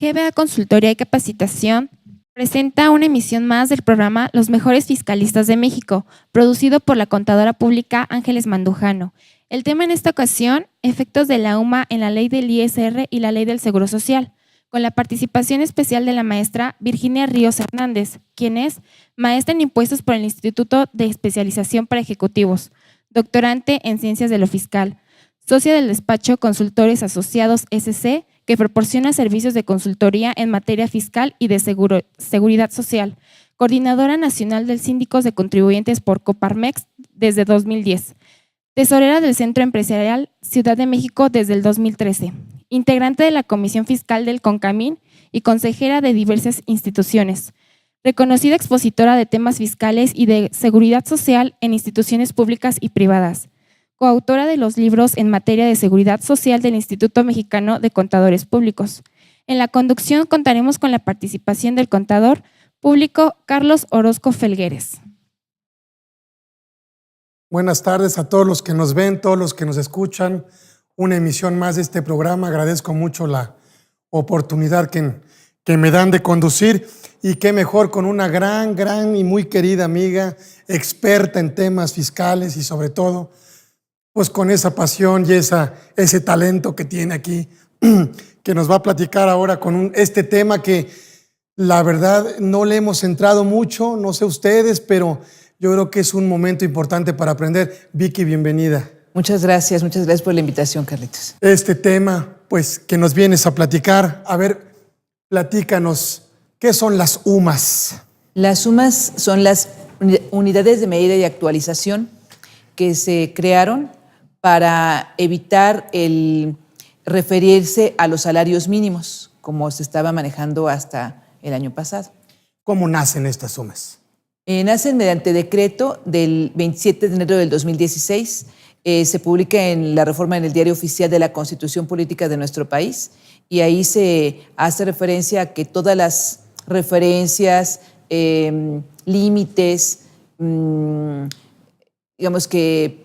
GBA Consultoría y Capacitación presenta una emisión más del programa Los Mejores Fiscalistas de México, producido por la contadora pública Ángeles Mandujano. El tema en esta ocasión, efectos de la UMA en la ley del ISR y la ley del Seguro Social, con la participación especial de la maestra Virginia Ríos Hernández, quien es maestra en impuestos por el Instituto de Especialización para Ejecutivos, doctorante en Ciencias de lo Fiscal, socia del despacho Consultores Asociados SC, que proporciona servicios de consultoría en materia fiscal y de seguridad social, coordinadora nacional del Síndicos de Contribuyentes por Coparmex desde 2010, tesorera del Centro Empresarial Ciudad de México desde el 2013, integrante de la Comisión Fiscal del CONCAMIN y consejera de diversas instituciones, reconocida expositora de temas fiscales y de seguridad social en instituciones públicas y privadas, coautora de los libros en materia de seguridad social del Instituto Mexicano de Contadores Públicos. En la conducción contaremos con la participación del contador público Carlos Orozco Felgueres. Buenas tardes a todos los que nos ven, todos los que nos escuchan. Una emisión más de este programa. Agradezco mucho la oportunidad que me dan de conducir, y qué mejor con una gran y muy querida amiga, experta en temas fiscales y sobre todo pues con esa pasión y ese talento que tiene aquí, que nos va a platicar ahora con este tema que la verdad no le hemos entrado mucho, no sé ustedes, pero yo creo que es un momento importante para aprender. Vicky, bienvenida. Muchas gracias por la invitación, Carlitos. Este tema, pues, que nos vienes a platicar, a ver, platícanos, ¿qué son las UMAS? Las UMAS son las unidades de medida y actualización que se crearon para evitar el referirse a los salarios mínimos, como se estaba manejando hasta el año pasado. ¿Cómo nacen estas UMAS? Nacen mediante decreto del 27 de enero del 2016, se publica en la reforma en el Diario Oficial de la Constitución Política de nuestro país, y ahí se hace referencia a que todas las referencias, límites, digamos que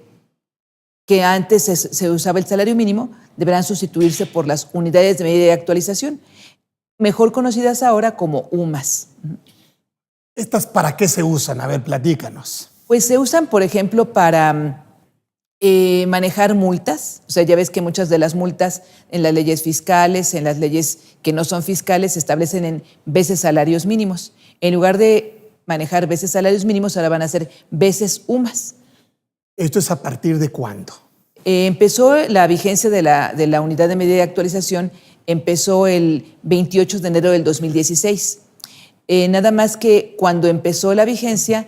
antes se usaba el salario mínimo, deberán sustituirse por las unidades de medida y actualización, mejor conocidas ahora como UMAS. ¿Estas para qué se usan? A ver, platícanos. Pues se usan, por ejemplo, para manejar multas. O sea, ya ves que muchas de las multas en las leyes fiscales, en las leyes que no son fiscales, se establecen en veces salarios mínimos. En lugar de manejar veces salarios mínimos, ahora van a ser veces UMAS. ¿Esto es a partir de cuándo? Empezó la vigencia de la unidad de medida de actualización, empezó el 28 de enero del 2016. Nada más que cuando empezó la vigencia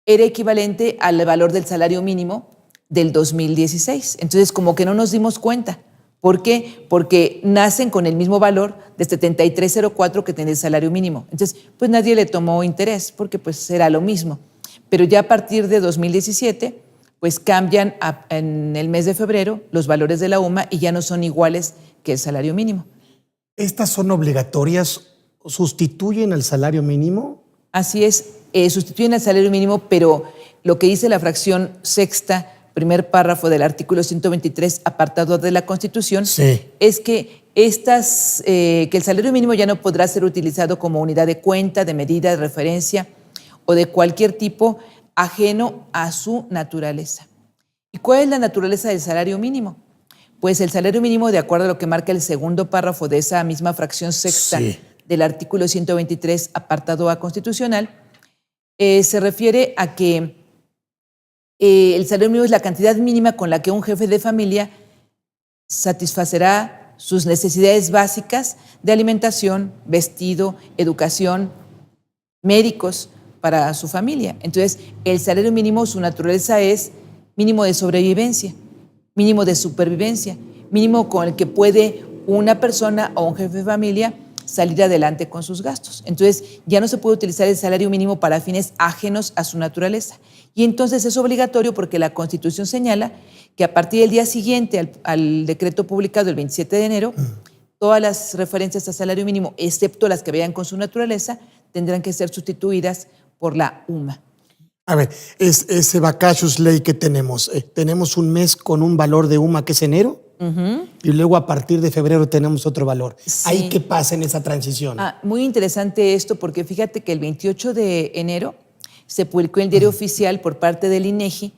era equivalente al valor del salario mínimo del 2016. Entonces, como que no nos dimos cuenta. ¿Por qué? Porque nacen con el mismo valor de 73.04 que tiene el salario mínimo. Entonces, pues nadie le tomó interés porque pues era lo mismo. Pero ya a partir de 2017, pues cambian en el mes de febrero los valores de la UMA y ya no son iguales que el salario mínimo. ¿Estas son obligatorias? ¿Sustituyen al salario mínimo? Así es, sustituyen al salario mínimo, pero lo que dice la fracción sexta, primer párrafo del artículo 123, apartado de la Constitución, sí, es que que el salario mínimo ya no podrá ser utilizado como unidad de cuenta, de medida, de referencia o de cualquier tipo ajeno a su naturaleza. ¿Y cuál es la naturaleza del salario mínimo? Pues el salario mínimo, de acuerdo a lo que marca el segundo párrafo de esa misma fracción sexta, sí, del artículo 123, apartado A constitucional, se refiere a que el salario mínimo es la cantidad mínima con la que un jefe de familia satisfacerá sus necesidades básicas de alimentación, vestido, educación, médicos para su familia. Entonces, el salario mínimo, su naturaleza es mínimo de sobrevivencia, mínimo de supervivencia, mínimo con el que puede una persona o un jefe de familia salir adelante con sus gastos. Entonces, ya no se puede utilizar el salario mínimo para fines ajenos a su naturaleza. Y entonces es obligatorio porque la Constitución señala que a partir del día siguiente al decreto publicado el 27 de enero, todas las referencias a salario mínimo, excepto las que vayan con su naturaleza, tendrán que ser sustituidas por la UMA. A ver, ese vacacious ley que tenemos, tenemos un mes con un valor de UMA que es enero, y luego a partir de febrero tenemos otro valor. Sí. ¿Ahí qué pasa en esa transición? Muy interesante esto, porque fíjate que el 28 de enero se publicó en el diario oficial por parte del INEGI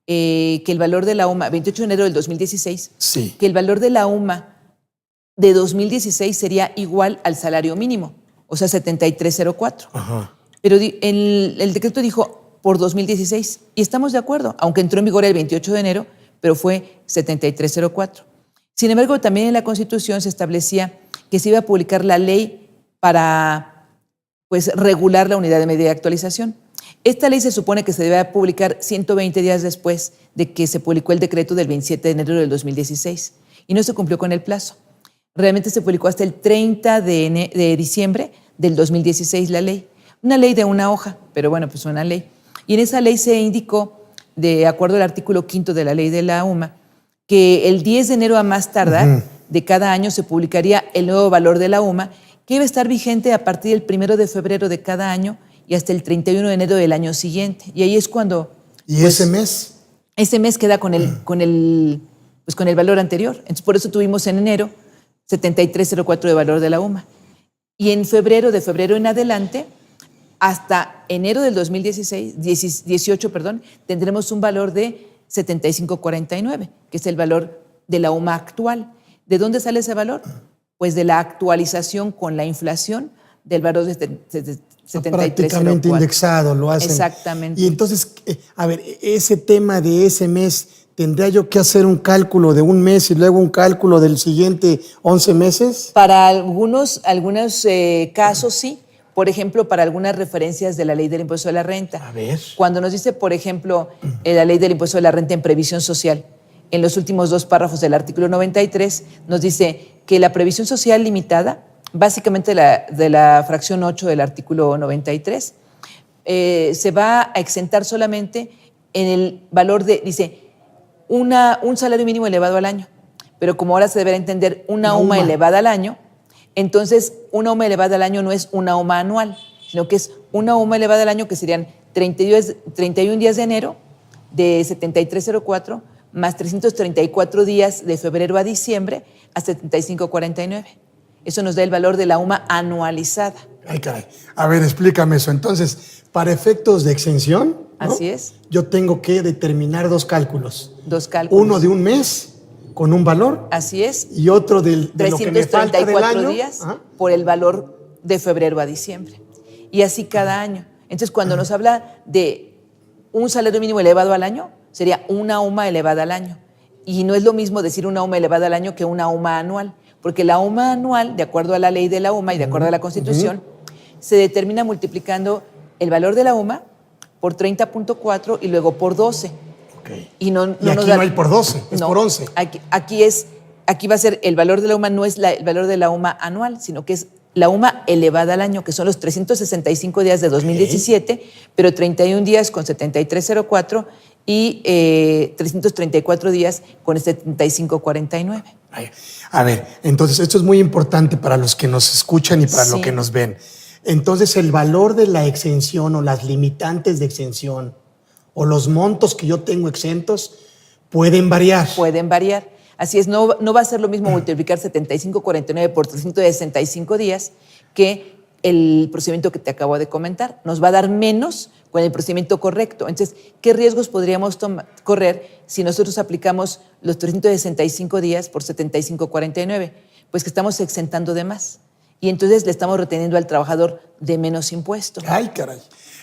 que el valor de la UMA, 28 de enero del 2016, Sí. que el valor de la UMA de 2016 sería igual al salario mínimo, o sea, 7304. Ajá. Pero el decreto dijo por 2016, y estamos de acuerdo, aunque entró en vigor el 28 de enero, pero fue 7304. Sin embargo, también en la Constitución se establecía que se iba a publicar la ley para regular la unidad de medida de actualización. Esta ley se supone que se debe publicar 120 días después de que se publicó el decreto del 27 de enero del 2016 y no se cumplió con el plazo. Realmente se publicó hasta el 30 de diciembre del 2016 la ley. Una ley de una hoja, pero bueno, pues una ley. Y en esa ley se indicó, de acuerdo al artículo 5 de la ley de la UMA, que el 10 de enero a más tardar de cada año se publicaría el nuevo valor de la UMA, que iba a estar vigente a partir del 1 de febrero de cada año y hasta el 31 de enero del año siguiente. Y ahí es cuando... ¿Y ese mes? Ese mes queda con el valor anterior. Entonces, por eso tuvimos en enero 7304 de valor de la UMA. Y en febrero, de febrero en adelante, hasta enero del 2018, tendremos un valor de 7549, que es el valor de la UMA actual. ¿De dónde sale ese valor? Pues de la actualización con la inflación del valor de 7304. Prácticamente indexado lo hacen. Exactamente. Y entonces, a ver, ese tema de ese mes, ¿tendría yo que hacer un cálculo de un mes y luego un cálculo del siguiente 11 meses? Para algunos casos sí. Por ejemplo, para algunas referencias de la ley del impuesto de la renta. A ver. Cuando nos dice, por ejemplo, la ley del impuesto de la renta en previsión social, en los últimos dos párrafos del artículo 93, nos dice que la previsión social limitada, básicamente de la fracción 8 del artículo 93, se va a exentar solamente en el valor de, dice, un salario mínimo elevado al año. Pero como ahora se deberá entender una UMA elevada al año, entonces una UMA elevada al año no es una UMA anual, sino que es una UMA elevada al año que serían 31 días de enero de 7304 más 334 días de febrero a diciembre a 7549. Eso nos da el valor de la UMA anualizada. Ay, caray. A ver, explícame eso. Entonces, para efectos de exención, ¿no? Así es. Yo tengo que determinar dos cálculos. Dos cálculos. Uno de un mes con un valor. Así es. Y otro de lo que me falta del año. Días por el valor de febrero a diciembre. Y así cada año. Entonces, cuando nos habla de un salario mínimo elevado al año, sería una UMA elevada al año. Y no es lo mismo decir una UMA elevada al año que una UMA anual, porque la UMA anual, de acuerdo a la ley de la UMA y de acuerdo a la Constitución, se determina multiplicando el valor de la UMA por 30.4 y luego por 12. Okay. Y no aquí no hay por 12, es por 11. Aquí va a ser el valor de la UMA, no es el valor de la UMA anual, sino que es la UMA elevada al año, que son los 365 días de 2017, pero 31 días con 7304 y 334 días con 7549. A ver, entonces esto es muy importante para los que nos escuchan y para los que nos ven. Entonces, el valor de la exención o las limitantes de exención o los montos que yo tengo exentos pueden variar. Pueden variar. Así es, no va a ser lo mismo multiplicar 7549 por 365 días que el procedimiento que te acabo de comentar. Nos va a dar menos con el procedimiento correcto. Entonces, ¿qué riesgos podríamos correr si nosotros aplicamos los 365 días por 7549? Pues que estamos exentando de más. Y entonces le estamos reteniendo al trabajador de menos impuesto. Ay, caray.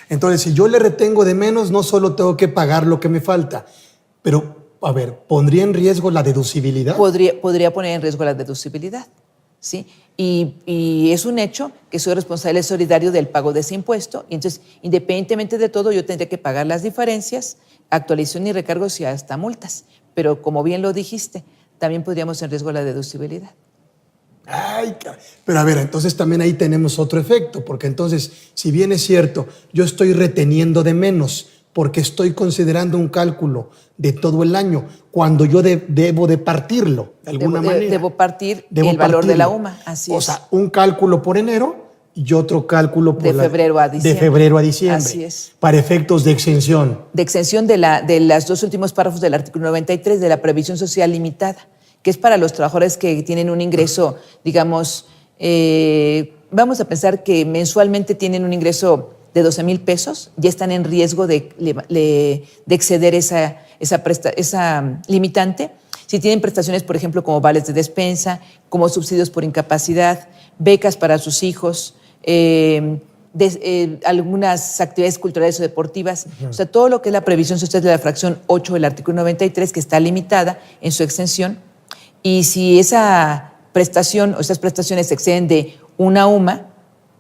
Entonces, si yo le retengo de menos, no solo tengo que pagar lo que me falta, pero, a ver, ¿pondría en riesgo la deducibilidad? Podría poner en riesgo la deducibilidad, ¿sí? Y es un hecho que soy responsable solidario del pago de ese impuesto, y entonces, independientemente de todo, yo tendría que pagar las diferencias, actualización y recargos y hasta multas. Pero, como bien lo dijiste, también podríamos en riesgo la deducibilidad. Ay, pero a ver, entonces también ahí tenemos otro efecto, porque entonces, si bien es cierto, yo estoy reteniendo de menos porque estoy considerando un cálculo de todo el año, cuando yo debo de partirlo de alguna manera. Debo partir el valor de la UMA, así es. O sea, un cálculo por enero y otro cálculo por de febrero a diciembre. De febrero a diciembre. Así es. Para efectos de exención. De exención de los dos últimos párrafos del artículo 93 de la previsión social limitada, que es para los trabajadores que tienen un ingreso, digamos, vamos a pensar que mensualmente tienen un ingreso de 12,000 pesos, ya están en riesgo de exceder esa limitante. Si tienen prestaciones, por ejemplo, como vales de despensa, como subsidios por incapacidad, becas para sus hijos, algunas actividades culturales o deportivas, o sea, todo lo que es la previsión social de la fracción 8 del artículo 93, que está limitada en su exención, y si esa prestación o esas prestaciones exceden de una UMA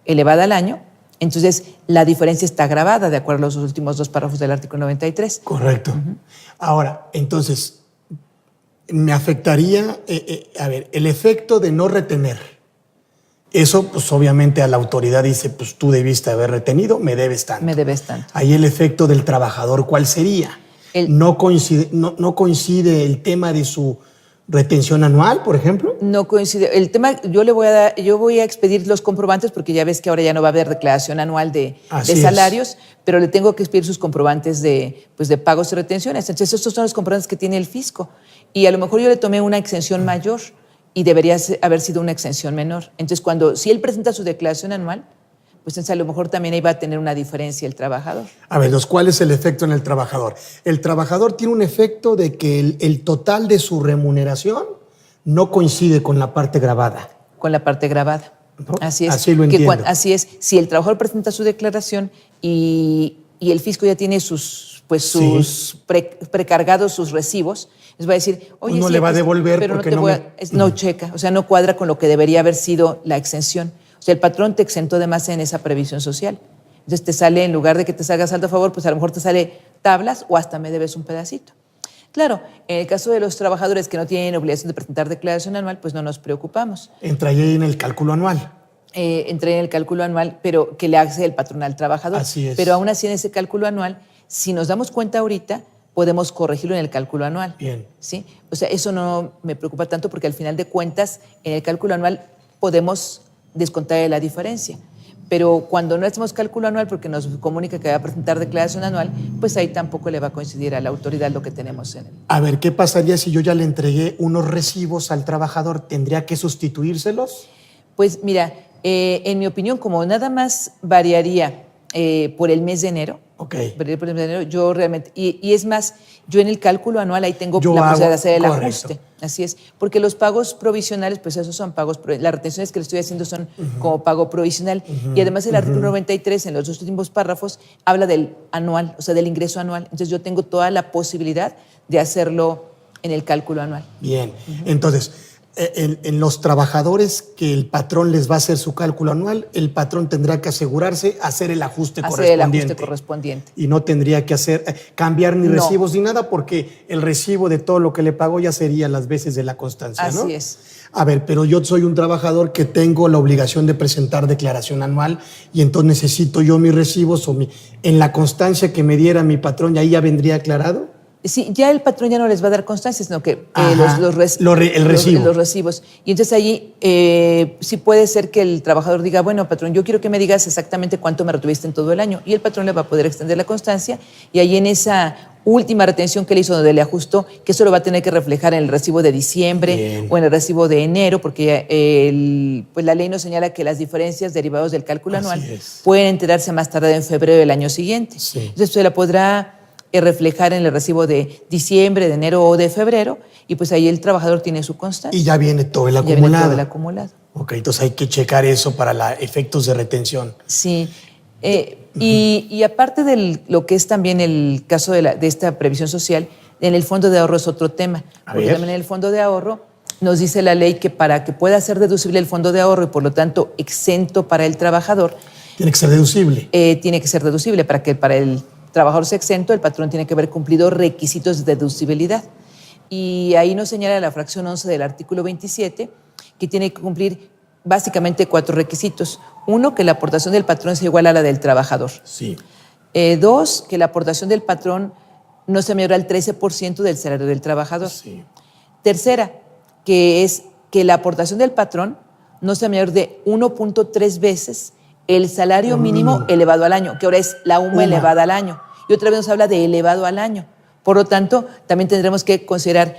elevada al año, entonces la diferencia está agravada de acuerdo a los últimos dos párrafos del artículo 93. Correcto. Ahora, entonces, me afectaría, el efecto de no retener. Eso, pues obviamente a la autoridad dice, pues tú debiste haber retenido, me debes tanto. Me debes tanto. Ahí el efecto del trabajador, ¿cuál sería? No coincide el tema de su retención anual, por ejemplo. No coincide. El tema, yo voy a expedir los comprobantes porque ya ves que ahora ya no va a haber declaración anual de salarios, pero le tengo que expedir sus comprobantes de pagos y retenciones. Entonces, estos son los comprobantes que tiene el fisco. Y a lo mejor yo le tomé una exención mayor y debería haber sido una exención menor. Entonces, si él presenta su declaración anual, pues entonces a lo mejor también ahí va a tener una diferencia el trabajador. A ver, ¿cuál es el efecto en el trabajador? El trabajador tiene un efecto de que el total de su remuneración no coincide con la parte gravada. Con la parte gravada. ¿No? Así es. Así lo entiendo. Así es. Si el trabajador presenta su declaración y el fisco ya tiene sus precargados, sus recibos, les va a decir, oye, no le va a devolver pero porque no checa, o sea, no cuadra con lo que debería haber sido la exención. O sea, el patrón te exentó de más en esa previsión social. Entonces te sale, en lugar de que te salga saldo a favor, pues a lo mejor te sale tablas o hasta me debes un pedacito. Claro, en el caso de los trabajadores que no tienen obligación de presentar declaración anual, pues no nos preocupamos. Entra ahí en el cálculo anual. Entré en el cálculo anual, pero que le hace el patrón al trabajador. Así es. Pero aún así en ese cálculo anual, si nos damos cuenta ahorita, podemos corregirlo en el cálculo anual. Bien. ¿Sí? O sea, eso no me preocupa tanto porque al final de cuentas, en el cálculo anual podemos descontar la diferencia. Pero cuando no hacemos cálculo anual porque nos comunica que va a presentar declaración anual, pues ahí tampoco le va a coincidir a la autoridad lo que tenemos en él. A ver, ¿qué pasaría si yo ya le entregué unos recibos al trabajador? ¿Tendría que sustituírselos? Pues mira, en mi opinión, como nada más variaría por el mes de enero, yo realmente, y es más, yo en el cálculo anual ahí tengo la posibilidad de hacer el ajuste. Así es, porque los pagos provisionales, pues esos son pagos, las retenciones que le estoy haciendo son como pago provisional. Y además el artículo 93, en los dos últimos párrafos, habla del anual, o sea, del ingreso anual. Entonces yo tengo toda la posibilidad de hacerlo en el cálculo anual. Bien, entonces, en los trabajadores que el patrón les va a hacer su cálculo anual, el patrón tendrá que asegurarse hacer el ajuste correspondiente. Y no tendría que cambiar ni recibos ni nada, porque el recibo de todo lo que le pagó ya sería las veces de la constancia, ¿no? Así es. A ver, pero yo soy un trabajador que tengo la obligación de presentar declaración anual y entonces necesito yo mis recibos en la constancia que me diera mi patrón, ¿y ahí ya vendría aclarado? Sí, ya el patrón ya no les va a dar constancia, sino que los recibos. Y entonces allí sí puede ser que el trabajador diga, bueno, patrón, yo quiero que me digas exactamente cuánto me retuviste en todo el año. Y el patrón le va a poder extender la constancia y ahí en esa última retención que le hizo donde le ajustó, que eso lo va a tener que reflejar en el recibo de diciembre o en el recibo de enero, porque pues la ley nos señala que las diferencias derivadas del cálculo anual pueden enterarse más tarde en febrero del año siguiente. Sí. Entonces se la podrá reflejar en el recibo de diciembre, de enero o de febrero, y pues ahí el trabajador tiene su constancia. Y ya viene todo el acumulado. Ya viene todo el acumulado. Ok, entonces hay que checar eso para efectos de retención. Sí. Y aparte de lo que es también el caso de esta previsión social, en el fondo de ahorro es otro tema. Porque también en el fondo de ahorro nos dice la ley que para que pueda ser deducible el fondo de ahorro y por lo tanto exento para el trabajador. Tiene que ser deducible. Tiene que ser deducible para que para el trabajador sea exento, el patrón tiene que haber cumplido requisitos de deducibilidad. Y ahí nos señala la fracción 11 del artículo 27 que tiene que cumplir básicamente 4 requisitos. 1, que la aportación del patrón sea igual a la del trabajador. Sí. 2, que la aportación del patrón no sea mayor al 13% del salario del trabajador. Sí. Tercera, que es que la aportación del patrón no sea mayor de 1.3 veces el salario mínimo elevado al año, que ahora es la UMA elevada al año. Y otra vez nos habla de elevado al año. Por lo tanto, también tendremos que considerar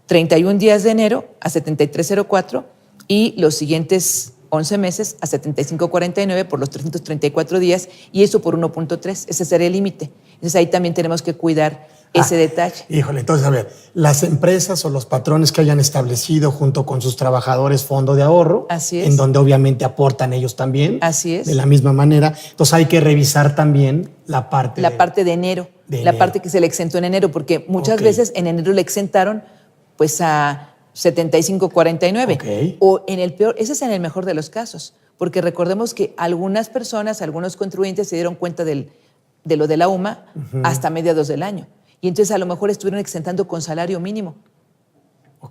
31 días de enero a 7304 y los siguientes 11 meses a 7549 por los 334 días y eso por 1.3. Ese sería el límite. Entonces ahí también tenemos que cuidar ese detalle. Híjole, entonces, a ver, las empresas o los patrones que hayan establecido junto con sus trabajadores fondo de ahorro, Así es. en donde obviamente aportan ellos también, Así es. de la misma manera, entonces hay que revisar también la parte de enero, la parte que se le exentó en enero, porque muchas veces en enero le exentaron pues a 75.49 o en el peor, ese es en el mejor de los casos, porque recordemos que algunas personas, algunos contribuyentes se dieron cuenta de lo de la UMA hasta mediados del año. Y entonces a lo mejor estuvieron exentando con salario mínimo.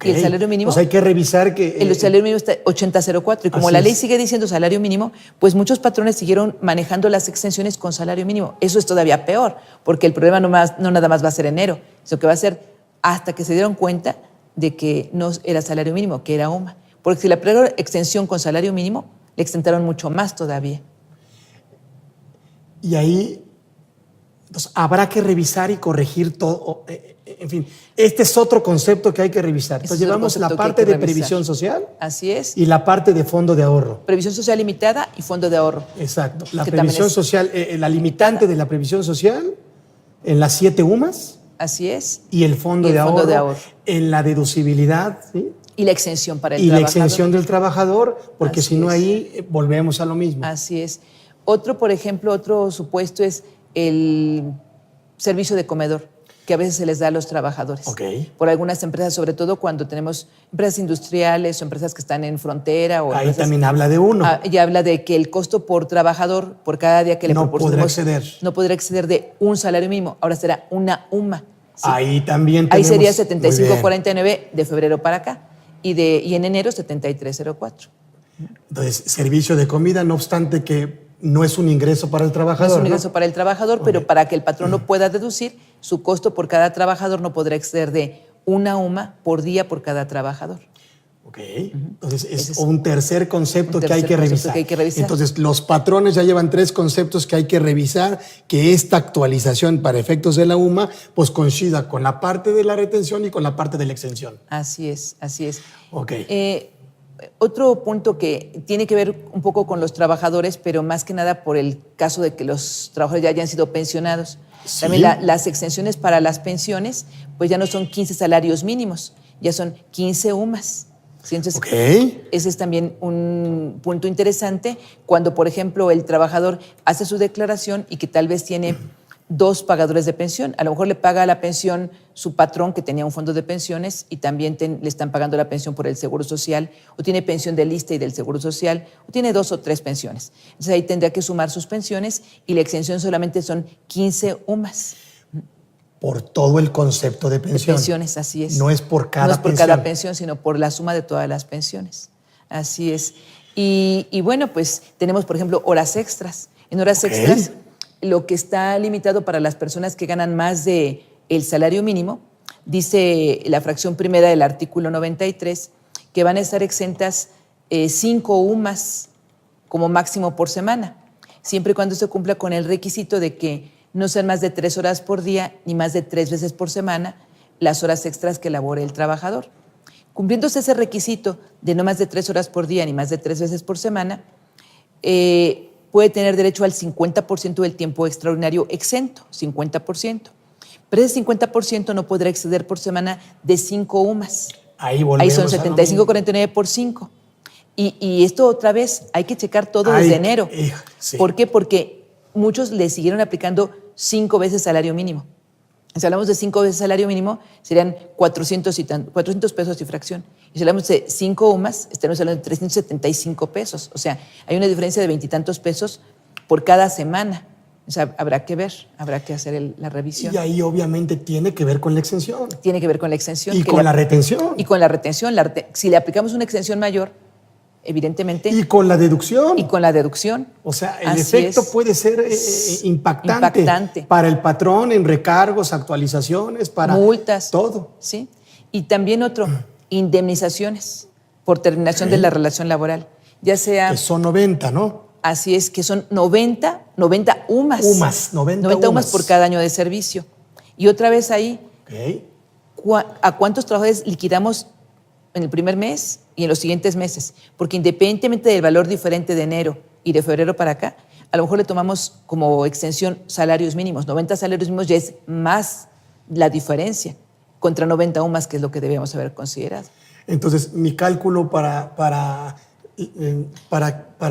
Y el salario mínimo... Pues hay que revisar que... El salario mínimo está 80.04. Y como la ley sigue diciendo salario mínimo, pues muchos patrones siguieron manejando las exenciones con salario mínimo. Eso es todavía peor, porque el problema no nada más va a ser enero, sino que va a ser hasta que se dieron cuenta de que no era salario mínimo, que era UMA. Porque si la primera extensión con salario mínimo, le exentaron mucho más todavía. Y ahí... Entonces, habrá que revisar y corregir todo. En fin, este es otro concepto que hay que revisar. Entonces, llevamos la parte de previsión social. Así es. Y la parte de fondo de ahorro. Previsión social limitada y fondo de ahorro. Exacto. La previsión social, la limitante de la previsión social en las 7 UMAs. Así es. Y el fondo de ahorro en la deducibilidad. ¿Sí? Y la exención para el trabajador. Y la exención del trabajador, porque si no ahí volvemos a lo mismo. Así es. Por ejemplo, otro supuesto es el servicio de comedor, que a veces se les da a los trabajadores. Por algunas empresas, sobre todo cuando tenemos empresas industriales o empresas que están en frontera. O ahí también habla de uno. Y habla de que el costo por trabajador, por cada día que le proporcionemos, no podrá exceder de un salario mínimo. Ahora será una UMA. ¿Sí? Ahí también tenemos. Ahí sería 75.49 de febrero para acá y en enero 73.04. Entonces, servicio de comida, no obstante que no es un ingreso para el trabajador. No es un ingreso para el trabajador, pero para que el patrón lo pueda deducir, su costo por cada trabajador no podrá exceder de una UMA por día por cada trabajador. Entonces es un tercer concepto que hay que revisar. Entonces los patrones ya llevan 3 conceptos que hay que revisar, que esta actualización para efectos de la UMA pues coincida con la parte de la retención y con la parte de la exención. Así es. Otro punto que tiene que ver un poco con los trabajadores, pero más que nada por el caso de que los trabajadores ya hayan sido pensionados. ¿Sí? También las exenciones para las pensiones, pues ya no son 15 salarios mínimos, ya son 15 UMAs. ¿Sí? Entonces, ese es también un punto interesante cuando, por ejemplo, el trabajador hace su declaración y que tal vez tiene 2 pagadores de pensión. A lo mejor le paga la pensión su patrón que tenía un fondo de pensiones y también le están pagando la pensión por el Seguro Social, o tiene pensión del ISSSTE y del Seguro Social, o tiene 2 o 3 pensiones. Entonces ahí tendrá que sumar sus pensiones y la exención solamente son 15 UMAs. Por todo el concepto de pensión. De pensiones, así es. No es por cada pensión. No es por cada pensión, sino por la suma de todas las pensiones. Así es. Y bueno, pues tenemos, por ejemplo, horas extras. En horas extras, lo que está limitado para las personas que ganan más de el salario mínimo, dice la fracción primera del artículo 93, que van a estar exentas 5 UMAs como máximo por semana, siempre y cuando se cumpla con el requisito de que no sean más de 3 horas por día ni más de 3 veces por semana las horas extras que labore el trabajador. Cumpliéndose ese requisito de no más de 3 horas por día ni más de 3 veces por semana, puede tener derecho al 50% del tiempo extraordinario exento, 50%. Pero ese 50% no podrá exceder por semana de 5 UMAs. Ahí son 75.49 por 5. Y esto otra vez hay que checar todo desde enero. ¿Por qué? Porque muchos le siguieron aplicando 5 veces salario mínimo. Si hablamos de 5 veces salario mínimo, serían 400 pesos y fracción. Y si hablamos de 5 UMAs, estaremos hablando de 375 pesos. O sea, hay una diferencia de 20 y tantos pesos por cada semana. O sea, habrá que ver, habrá que hacer la revisión. Y ahí obviamente tiene que ver con la exención. Tiene que ver con la exención. Y con la retención. Y con la retención. Si le aplicamos una exención mayor, evidentemente. Y con la deducción. Y con la deducción. O sea, el efecto puede ser impactante para el patrón en recargos, actualizaciones, para multas. Todo. Sí. Y también indemnizaciones por terminación de la relación laboral. Ya sea. Que son 90, ¿no? Así es, que son 90 UMAS. 90 UMAS por cada año de servicio. Y otra vez ahí, ¿a cuántos trabajadores liquidamos en el primer mes y en los siguientes meses? Porque independientemente del valor diferente de enero y de febrero para acá, a lo mejor le tomamos como extensión salarios mínimos. 90 salarios mínimos ya es más la diferencia contra 90 UMAS, que es lo que debíamos haber considerado. Entonces, mi cálculo para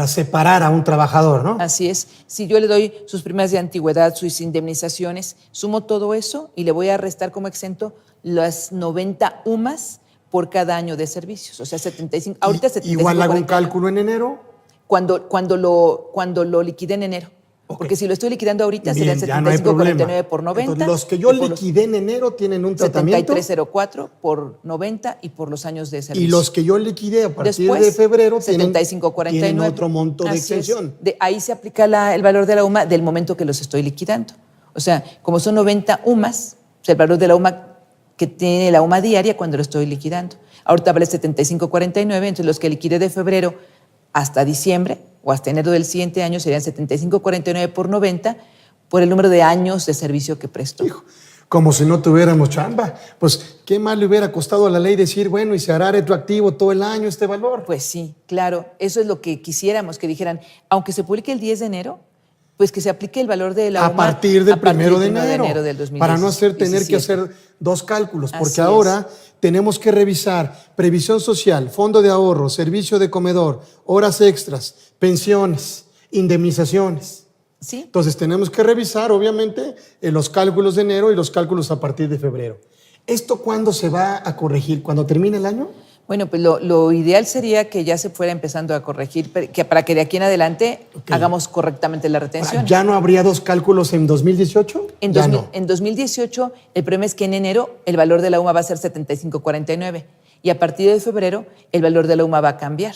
separar a un trabajador, ¿no? Así es. Si yo le doy sus primas de antigüedad, sus indemnizaciones, sumo todo eso y le voy a restar como exento las 90 UMAS por cada año de servicios. O sea, 75. Ahorita 75. Igual hago un cálculo en enero. Cuando lo liquide en enero. Okay. Porque si lo estoy liquidando ahorita serían 75.49 por 90. Entonces, los que yo liquidé en enero tienen un tratamiento. 73.04 por 90 y por los años de servicio. Y los que yo liquidé a partir de febrero tienen 75.49. otro monto de extensión. Ahí se aplica el valor de la UMA del momento que los estoy liquidando. O sea, como son 90 UMAS, o sea, el valor de la UMA que tiene la UMA diaria cuando lo estoy liquidando. Ahorita vale 75.49, entonces los que liquidé de febrero hasta diciembre o hasta enero del siguiente año serían 75.49 por 90 por el número de años de servicio que prestó. Hijo, como si no tuviéramos chamba. Pues, ¿qué más le hubiera costado a la ley decir, bueno, y se hará retroactivo todo el año este valor? Pues sí, claro. Eso es lo que quisiéramos, que dijeran, aunque se publique el 10 de enero, pues que se aplique el valor de la UMA a partir del 1 de enero del 2017. Para no tener que hacer dos cálculos, porque Así ahora tenemos que revisar previsión social, fondo de ahorro, servicio de comedor, horas extras, pensiones, indemnizaciones. Sí. Entonces tenemos que revisar, obviamente, los cálculos de enero y los cálculos a partir de febrero. ¿Esto cuándo se va a corregir? ¿Cuándo termine el año? Bueno, pues lo ideal sería que ya se fuera empezando a corregir, para que de aquí en adelante hagamos correctamente la retención. ¿Ya no habría dos cálculos en 2018? En 2018, el problema es que en enero el valor de la UMA va a ser 75.49 y a partir de febrero el valor de la UMA va a cambiar.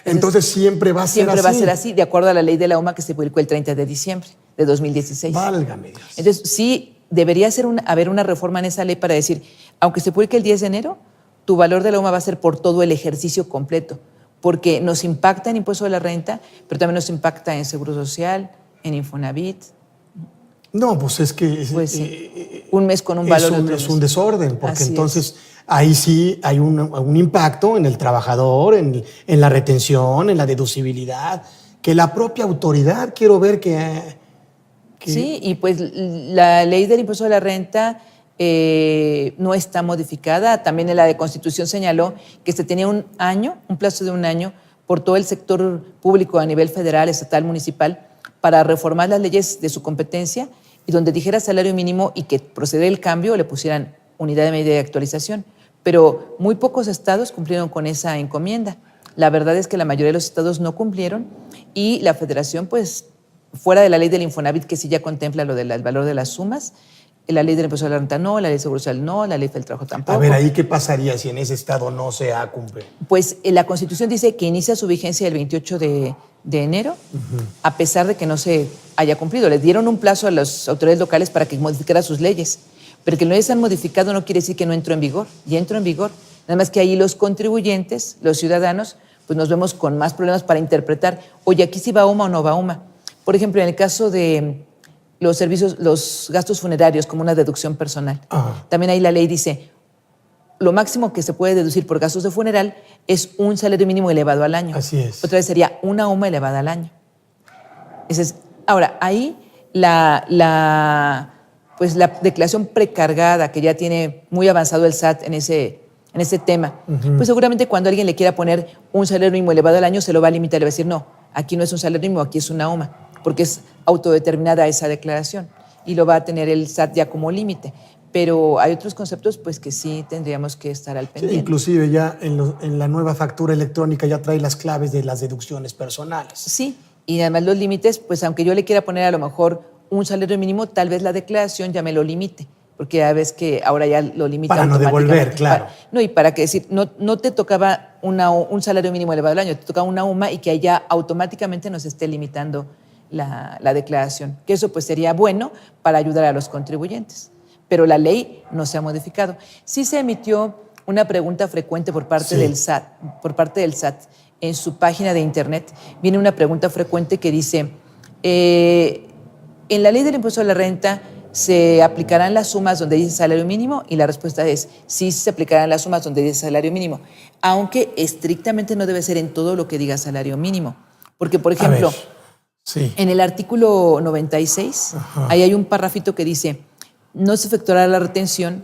Entonces siempre va a ser así. Siempre va a ser así, de acuerdo a la ley de la UMA que se publicó el 30 de diciembre de 2016. Válgame Dios. Entonces, sí, debería haber una reforma en esa ley para decir, aunque se publique el 10 de enero, tu valor de la UMA va a ser por todo el ejercicio completo, porque nos impacta en impuesto de la renta, pero también nos impacta en Seguro Social, en Infonavit. No, pues es que... Pues sí, un mes con un valor. Es un desorden, porque Así entonces ahí sí hay un impacto en el trabajador, en la retención, en la deducibilidad, que la propia autoridad quiero ver que... Sí, y pues la ley del impuesto de la renta... no está modificada. También en la de Constitución señaló que se tenía un plazo de un año por todo el sector público a nivel federal, estatal, municipal, para reformar las leyes de su competencia y donde dijera salario mínimo y que procediera el cambio le pusieran unidad de medida de actualización. Pero muy pocos estados cumplieron con esa encomienda. La verdad es que la mayoría de los estados no cumplieron y la federación, pues, fuera de la ley del Infonavit, que sí ya contempla lo del valor de las sumas, la ley del impuesto de la renta no, la ley de Seguro Social no, la ley del trabajo tampoco. A ver, ¿ahí qué pasaría si en ese estado no se ha cumplido? Pues la Constitución dice que inicia su vigencia el 28 de enero, a pesar de que no se haya cumplido. Les dieron un plazo a las autoridades locales para que modificaran sus leyes, pero que no les han modificado no quiere decir que no entró en vigor, ya entró en vigor. Nada más que ahí los contribuyentes, los ciudadanos, pues nos vemos con más problemas para interpretar, oye, aquí sí va UMA o no va UMA. Por ejemplo, en el caso de los gastos funerarios como una deducción personal. También ahí la ley dice, lo máximo que se puede deducir por gastos de funeral es un salario mínimo elevado al año. Así es. Otra vez sería una UMA elevada al año. Ahora, ahí la declaración precargada, que ya tiene muy avanzado el SAT en ese tema, pues seguramente cuando alguien le quiera poner un salario mínimo elevado al año se lo va a limitar y va a decir, no, aquí no es un salario mínimo, aquí es una UMA, porque es autodeterminada esa declaración y lo va a tener el SAT ya como límite. Pero hay otros conceptos pues que sí tendríamos que estar al pendiente. Sí, inclusive ya en la nueva factura electrónica ya trae las claves de las deducciones personales. Sí, y además los límites, pues aunque yo le quiera poner a lo mejor un salario mínimo, tal vez la declaración ya me lo limite, porque ya ves que ahora ya lo limita para no devolver, claro. Y para que decir, no te tocaba un salario mínimo elevado al año, te tocaba una UMA y que allá automáticamente nos esté limitando la declaración, que eso pues sería bueno para ayudar a los contribuyentes. Pero la ley no se ha modificado. Sí se emitió una pregunta frecuente por parte del SAT, en su página de internet, viene una pregunta frecuente que dice, en la ley del impuesto a la renta, ¿se aplicarán las sumas donde dice salario mínimo? Y la respuesta es sí, se aplicarán las sumas donde dice salario mínimo, aunque estrictamente no debe ser en todo lo que diga salario mínimo. Porque, por ejemplo, sí, en el artículo 96, ahí hay un parrafito que dice, no se efectuará la retención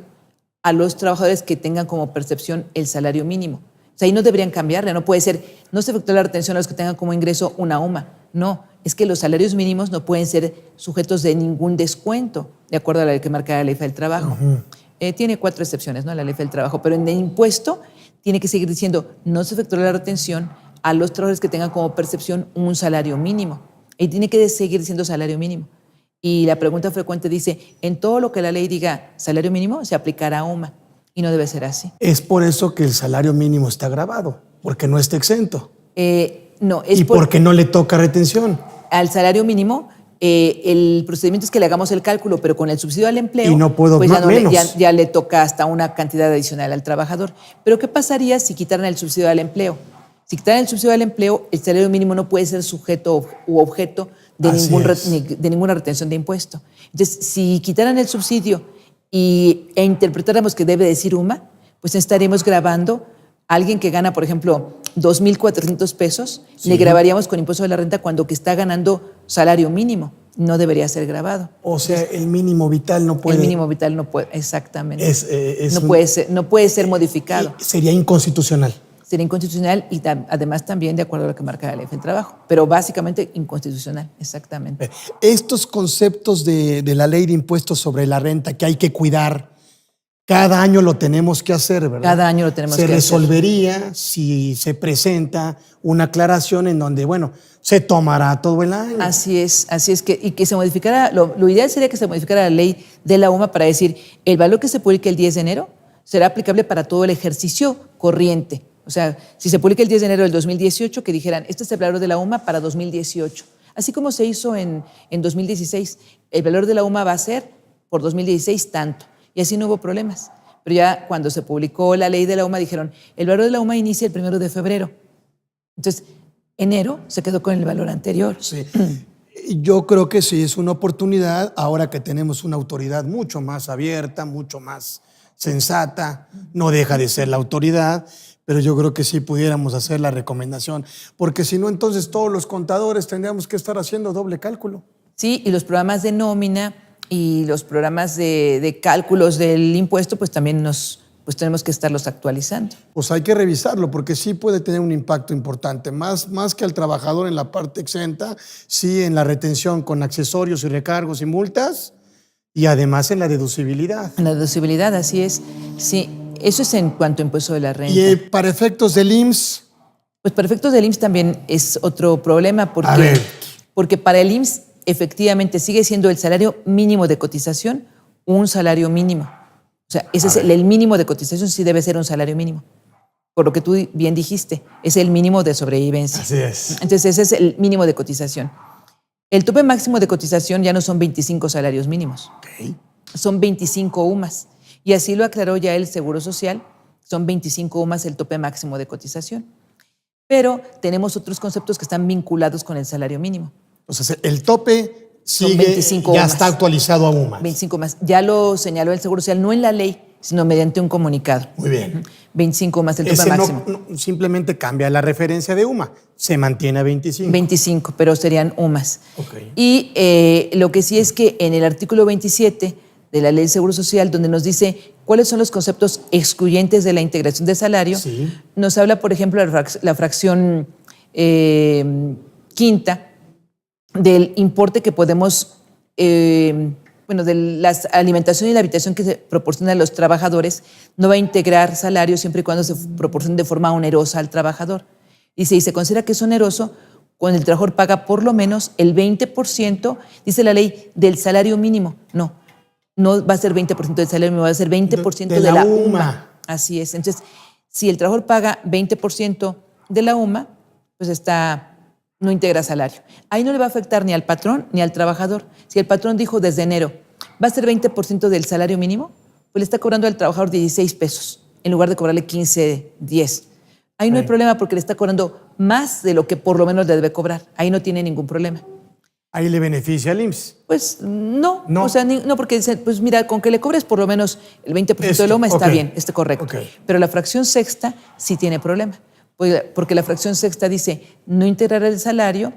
a los trabajadores que tengan como percepción el salario mínimo. O sea, ahí no deberían cambiarle, no puede ser, no se efectuará la retención a los que tengan como ingreso una UMA. No, es que los salarios mínimos no pueden ser sujetos de ningún descuento, de acuerdo a la ley que marca la Ley Federal del Trabajo. Tiene 4 excepciones, ¿no? La Ley Federal del Trabajo, pero en el impuesto tiene que seguir diciendo, no se efectuará la retención a los trabajadores que tengan como percepción un salario mínimo. Y tiene que seguir diciendo salario mínimo. Y la pregunta frecuente dice, en todo lo que la ley diga salario mínimo, se aplicará UMA. Y no debe ser así. Es por eso que el salario mínimo está grabado, porque no está exento. No, es y porque no le toca retención. Al salario mínimo, el procedimiento es que le hagamos el cálculo, pero con el subsidio al empleo, Y no puedo pues menos. ya le toca hasta una cantidad adicional al trabajador. Pero ¿qué pasaría si quitaran el subsidio al empleo? Si quitaran el subsidio al empleo, el salario mínimo no puede ser sujeto u objeto de ninguna retención de impuesto. Entonces, si quitaran el subsidio e interpretáramos que debe decir UMA, pues estaríamos grabando a alguien que gana, por ejemplo, 2,400 pesos, le grabaríamos con impuesto de la renta cuando que está ganando salario mínimo. No debería ser grabado. O sea, el mínimo vital no puede. El mínimo vital no puede, exactamente. No puede ser modificado. Sería inconstitucional. Sería inconstitucional y además también de acuerdo a lo que marca la Ley del Trabajo, pero básicamente inconstitucional, exactamente. Estos conceptos de la ley de impuestos sobre la renta que hay que cuidar, cada año lo tenemos que hacer, ¿verdad? Cada año lo tenemos que hacer. Se resolvería si se presenta una aclaración en donde, bueno, se tomará todo el año. Así es que se modificara, lo ideal sería que se modificara la ley de la UMA para decir, el valor que se publique el 10 de enero será aplicable para todo el ejercicio corriente. O sea, si se publica el 10 de enero del 2018, que dijeran, este es el valor de la UMA para 2018. Así como se hizo en 2016, el valor de la UMA va a ser por 2016 tanto. Y así no hubo problemas. Pero ya cuando se publicó la ley de la UMA, dijeron, el valor de la UMA inicia el 1 de febrero. Entonces, enero se quedó con el valor anterior. Sí. Yo creo que sí, es una oportunidad, ahora que tenemos una autoridad mucho más abierta, mucho más sensata, no deja de ser la autoridad, pero yo creo que sí pudiéramos hacer la recomendación, porque si no, entonces todos los contadores tendríamos que estar haciendo doble cálculo. Sí, y los programas de nómina y los programas de cálculos del impuesto, pues también tenemos que estarlos actualizando. Pues hay que revisarlo, porque sí puede tener un impacto importante, más que al trabajador en la parte exenta, sí en la retención con accesorios y recargos y multas, y además en la deducibilidad. En la deducibilidad, así es, sí. Eso es en cuanto a impuesto de la renta. Y para efectos del IMSS. Pues para efectos del IMSS también es otro problema porque para el IMSS efectivamente sigue siendo el salario mínimo de cotización un salario mínimo. O sea, ese es el mínimo de cotización, sí debe ser un salario mínimo. Por lo que tú bien dijiste, es el mínimo de sobrevivencia. Así es. Entonces ese es el mínimo de cotización. El tope máximo de cotización ya no son 25 salarios mínimos. Okay. Son 25 UMAS. Y así lo aclaró ya el Seguro Social, son 25 UMAS el tope máximo de cotización. Pero tenemos otros conceptos que están vinculados con el salario mínimo. O sea, el tope sigue, ya está actualizado a UMAS. 25 UMAS. Ya lo señaló el Seguro Social, no en la ley, sino mediante un comunicado. Muy bien. 25 UMAS el tope máximo. No, simplemente cambia la referencia de UMA, se mantiene a 25. 25, pero serían UMAS. Okay. Y lo que sí es que en el artículo 27 de la Ley del Seguro Social, donde nos dice cuáles son los conceptos excluyentes de la integración de salario, sí, nos habla, por ejemplo, la fracción quinta del importe que podemos, de la alimentación y la habitación que se proporciona a los trabajadores, no va a integrar salario siempre y cuando se proporcione de forma onerosa al trabajador. Y se considera que es oneroso cuando el trabajador paga por lo menos el 20%, dice la ley, del salario mínimo. No va a ser 20% del salario mínimo, va a ser 20% de la UMA. Así es. Entonces, si el trabajador paga 20% de la UMA, pues no integra salario. Ahí no le va a afectar ni al patrón ni al trabajador. Si el patrón dijo desde enero, va a ser 20% del salario mínimo, pues le está cobrando al trabajador 16 pesos, en lugar de cobrarle 15, 10. Ahí no hay problema porque le está cobrando más de lo que por lo menos le debe cobrar. Ahí no tiene ningún problema. Ahí le beneficia al IMSS. Pues no, No. o sea, no, porque dice, pues mira, con que le cobres por lo menos el 20% de Esto, loma está ok. bien, está correcto. Ok. Pero la fracción sexta sí tiene problema, porque la fracción sexta dice no integrar el salario,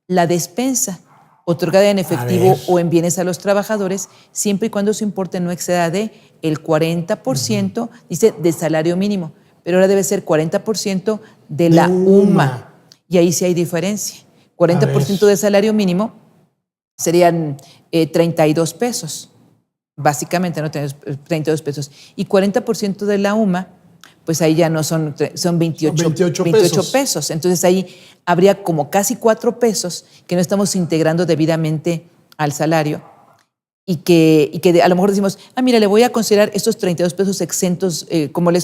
la despensa otorgada en efectivo ver. o en bienes a los trabajadores, siempre y cuando su importe no exceda de el 40%, dice, de salario mínimo, pero ahora debe ser 40% de la UMA. Y ahí sí hay diferencia. 40% de salario mínimo serían 32 pesos, básicamente, ¿no? 32 pesos. Y 40% de la UMA, pues ahí ya no son 28 pesos. Entonces ahí habría como casi 4 pesos que no estamos integrando debidamente al salario y que a lo mejor decimos, mira, le voy a considerar estos 32 pesos exentos, como la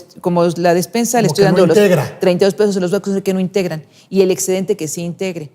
despensa, Como le estoy que no dando los integra. 32 pesos, se los voy a considerar que no integran, y el excedente que sí integre.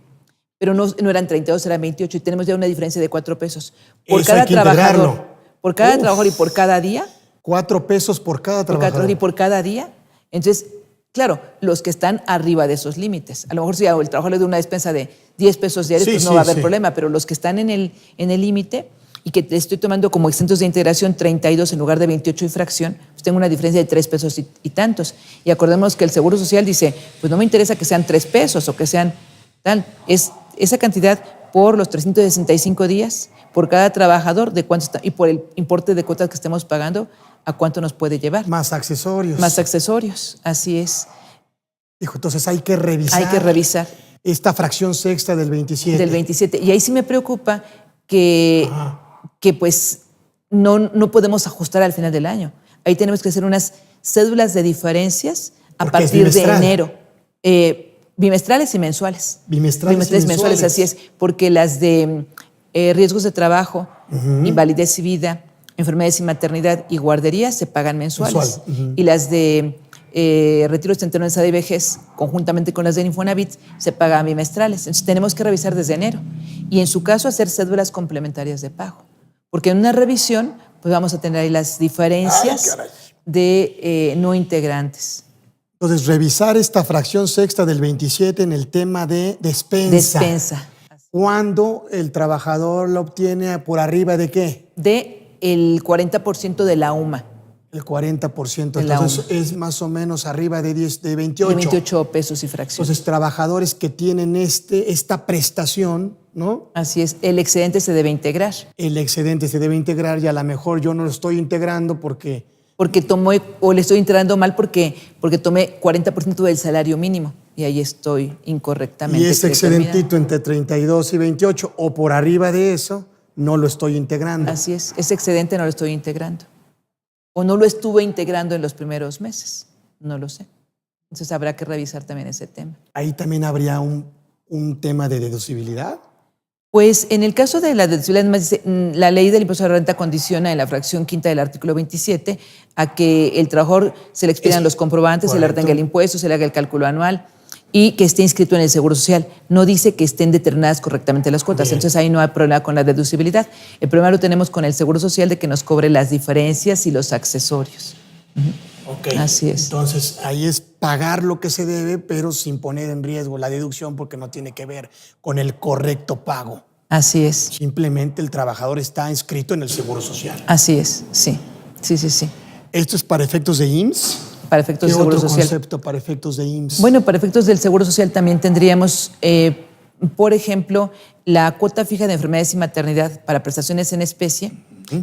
Pero no eran 32, eran 28, y tenemos ya una diferencia de 4 pesos. Por Eso cada hay que trabajador. integrarlo. Por cada Uf. trabajador y por cada día. 4 pesos por cada Por cada trabajador. trabajador y por cada día. Entonces, claro, los que están arriba de esos límites. A lo mejor si el trabajador le da una despensa de 10 pesos diarios, Sí, pues no sí, va a haber sí. problema. Pero los que están en el límite y que te estoy tomando como exentos de integración 32 en lugar de 28 y fracción, pues tengo una diferencia de 3 pesos y tantos. Y acordémonos que el Seguro Social dice, pues no me interesa que sean 3 pesos o que sean tal. Es esa cantidad por los 365 días, por cada trabajador, de cuánto está, y por el importe de cuotas que estemos pagando, a cuánto nos puede llevar. Más accesorios. Más accesorios, así es. Dijo, entonces hay que revisar. Hay que revisar. Esta fracción sexta del 27. Del 27. Y ahí sí me preocupa que pues no podemos ajustar al final del año. Ahí tenemos que hacer unas cédulas de diferencias a Porque es partir de bimestral. enero. Bimestrales y mensuales. Bimestrales y mensuales. Así es. Porque las de riesgos de trabajo, invalidez y vida, enfermedades y maternidad y guardería se pagan mensuales. Mensual. Y las de retiros tempranos de vejez, conjuntamente con las de Infonavit, se pagan bimestrales. Entonces tenemos que revisar desde enero. Y en su caso hacer cédulas complementarias de pago. Porque en una revisión pues vamos a tener ahí las diferencias de no integrantes. Entonces, revisar esta fracción sexta del 27 en el tema de despensa. Despensa. ¿Cuándo el trabajador la obtiene por arriba de qué? De el 40% de la UMA. El 40%. De la Entonces, es más o menos arriba de 28. De 28 pesos y fracción. Entonces, trabajadores que tienen esta prestación, ¿no? Así es, el excedente se debe integrar. El excedente se debe integrar y a lo mejor yo no lo estoy integrando porque Porque o le estoy integrando mal porque tomé 40% del salario mínimo y ahí estoy incorrectamente. y ese determinado. excedentito entre 32 y 28 o por arriba de eso, no lo estoy integrando. Así es, ese excedente no lo estoy integrando. O no lo estuve integrando en los primeros meses, no lo sé. Entonces habrá que revisar también ese tema. Ahí también habría un tema de deducibilidad. Pues en el caso de la deducibilidad, además dice, la ley del impuesto a la renta condiciona en la fracción quinta del artículo 27 a que el trabajador se le expidan los comprobantes, se le retenga el impuesto, se le haga el cálculo anual y que esté inscrito en el Seguro Social. No dice que estén determinadas correctamente las cuotas, entonces ahí no hay problema con la deducibilidad. El problema lo tenemos con el Seguro Social de que nos cobre las diferencias y los accesorios. Ok. Así es. Entonces, ahí es pagar lo que se debe, pero sin poner en riesgo la deducción porque no tiene que ver con el correcto pago. Así es. Simplemente el trabajador está inscrito en el Seguro Social. Así es, sí. Sí. ¿Esto es para efectos de IMSS? Para efectos ¿Qué del Seguro otro Social. concepto para efectos de IMSS? Bueno, para efectos del Seguro Social también tendríamos, por ejemplo, la cuota fija de enfermedades y maternidad para prestaciones en especie,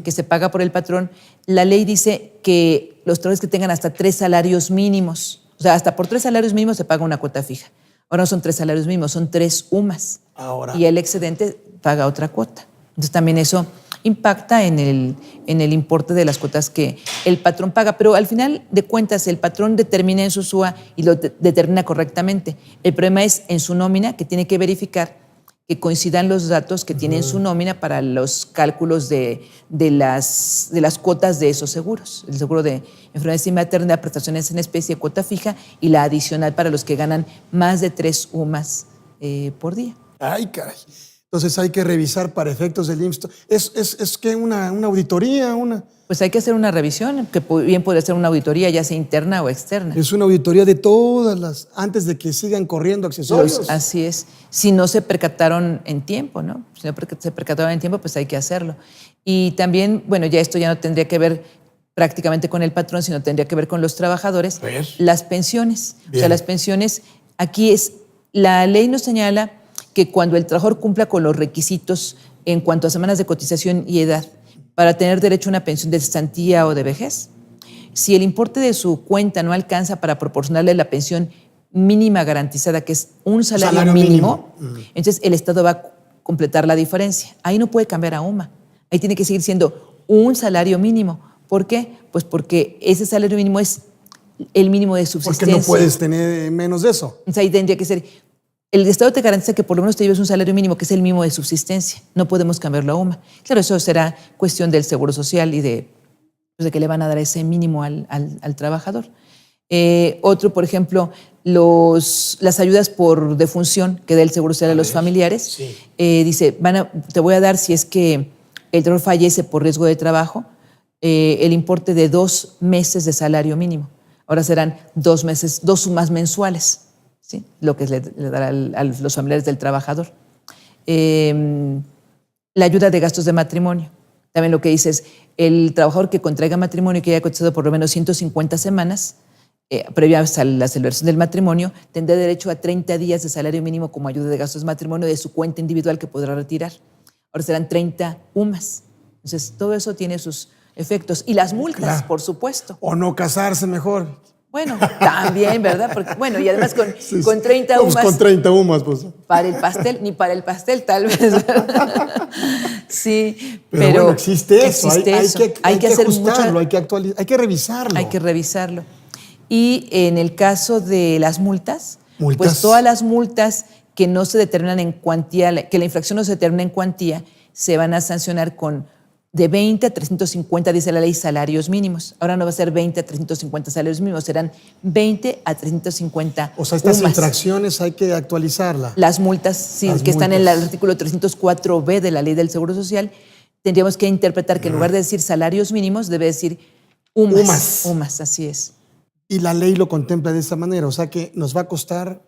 que se paga por el patrón. La ley dice que los trabajadores que tengan hasta 3 salarios mínimos, o sea, hasta por 3 salarios mínimos se paga una cuota fija. Ahora no son 3 salarios mínimos, son 3 UMAS. Ahora. Y el excedente paga otra cuota. Entonces también eso impacta en el importe de las cuotas que el patrón paga. Pero al final de cuentas, el patrón determina en su SUA y lo determina correctamente. El problema es en su nómina, que tiene que verificar que coincidan los datos que tiene en su nómina para los cálculos de las cuotas de esos seguros. El seguro de enfermedades y maternidad, prestaciones en especie, cuota fija, y la adicional para los que ganan más de 3 UMAS por día. Ay, caray. Entonces hay que revisar para efectos del IMSS. ¿Es que una auditoría? Pues hay que hacer una revisión, que bien podría ser una auditoría, ya sea interna o externa. Es una auditoría de todas las, antes de que sigan corriendo accesorios. Así es. Si no se percataron en tiempo, ¿no? Si no se percataron en tiempo, pues hay que hacerlo. Y también, bueno, ya esto ya no tendría que ver prácticamente con el patrón, sino tendría que ver con los trabajadores. Las pensiones. Bien. O sea, las pensiones, aquí la ley nos señala que cuando el trabajador cumpla con los requisitos en cuanto a semanas de cotización y edad, para tener derecho a una pensión de cesantía o de vejez. Si el importe de su cuenta no alcanza para proporcionarle la pensión mínima garantizada, que es un salario mínimo, entonces el Estado va a completar la diferencia. Ahí no puede cambiar a UMA. Ahí tiene que seguir siendo un salario mínimo. ¿Por qué? Pues porque ese salario mínimo es el mínimo de subsistencia. Porque no puedes tener menos de eso. Entonces ahí tendría que ser... El Estado te garantiza que por lo menos te lleves un salario mínimo, que es el mínimo de subsistencia. No podemos cambiarlo a UMA. Claro, eso será cuestión del Seguro Social y de que le van a dar ese mínimo al trabajador. Otro, por ejemplo, las ayudas por defunción que da el Seguro Social a los familiares. Sí. Dice, te voy a dar, si es que el trabajador fallece por riesgo de trabajo, el importe de 2 meses de salario mínimo. Ahora serán 2 sumas mensuales. ¿Sí? Lo que le dará a los familiares del trabajador. La ayuda de gastos de matrimonio. También lo que dice es, el trabajador que contraiga matrimonio y que haya cotizado por lo menos 150 semanas, previas a la celebración del matrimonio, tendrá derecho a 30 días de salario mínimo como ayuda de gastos de matrimonio de su cuenta individual que podrá retirar. Ahora serán 30 UMAS. Entonces, todo eso tiene sus efectos. Y las multas, claro, por supuesto. O no casarse mejor. Bueno, también, ¿verdad? Porque, bueno, y además con 30 UMAS. Pues con 30 UMAS, pues. Para el pastel, ni para el pastel, tal vez. Sí, pero bueno, existe eso. Hay que hacer ajustarlo, hay que actualizarlo, hay que revisarlo. Hay que revisarlo. Y en el caso de las multas, pues todas las multas que no se determinan en cuantía, que la infracción no se determina en cuantía, se van a sancionar con de 20 a 350, dice la ley, salarios mínimos. Ahora no va a ser 20 a 350 salarios mínimos, serán 20 a 350 O sea, estas infracciones hay que actualizarlas. Las multas, sí, están en el artículo 304B de la ley del Seguro Social, tendríamos que interpretar que en lugar de decir salarios mínimos, debe decir UMAS. UMAS, así es. Y la ley lo contempla de esta manera, o sea que nos va a costar...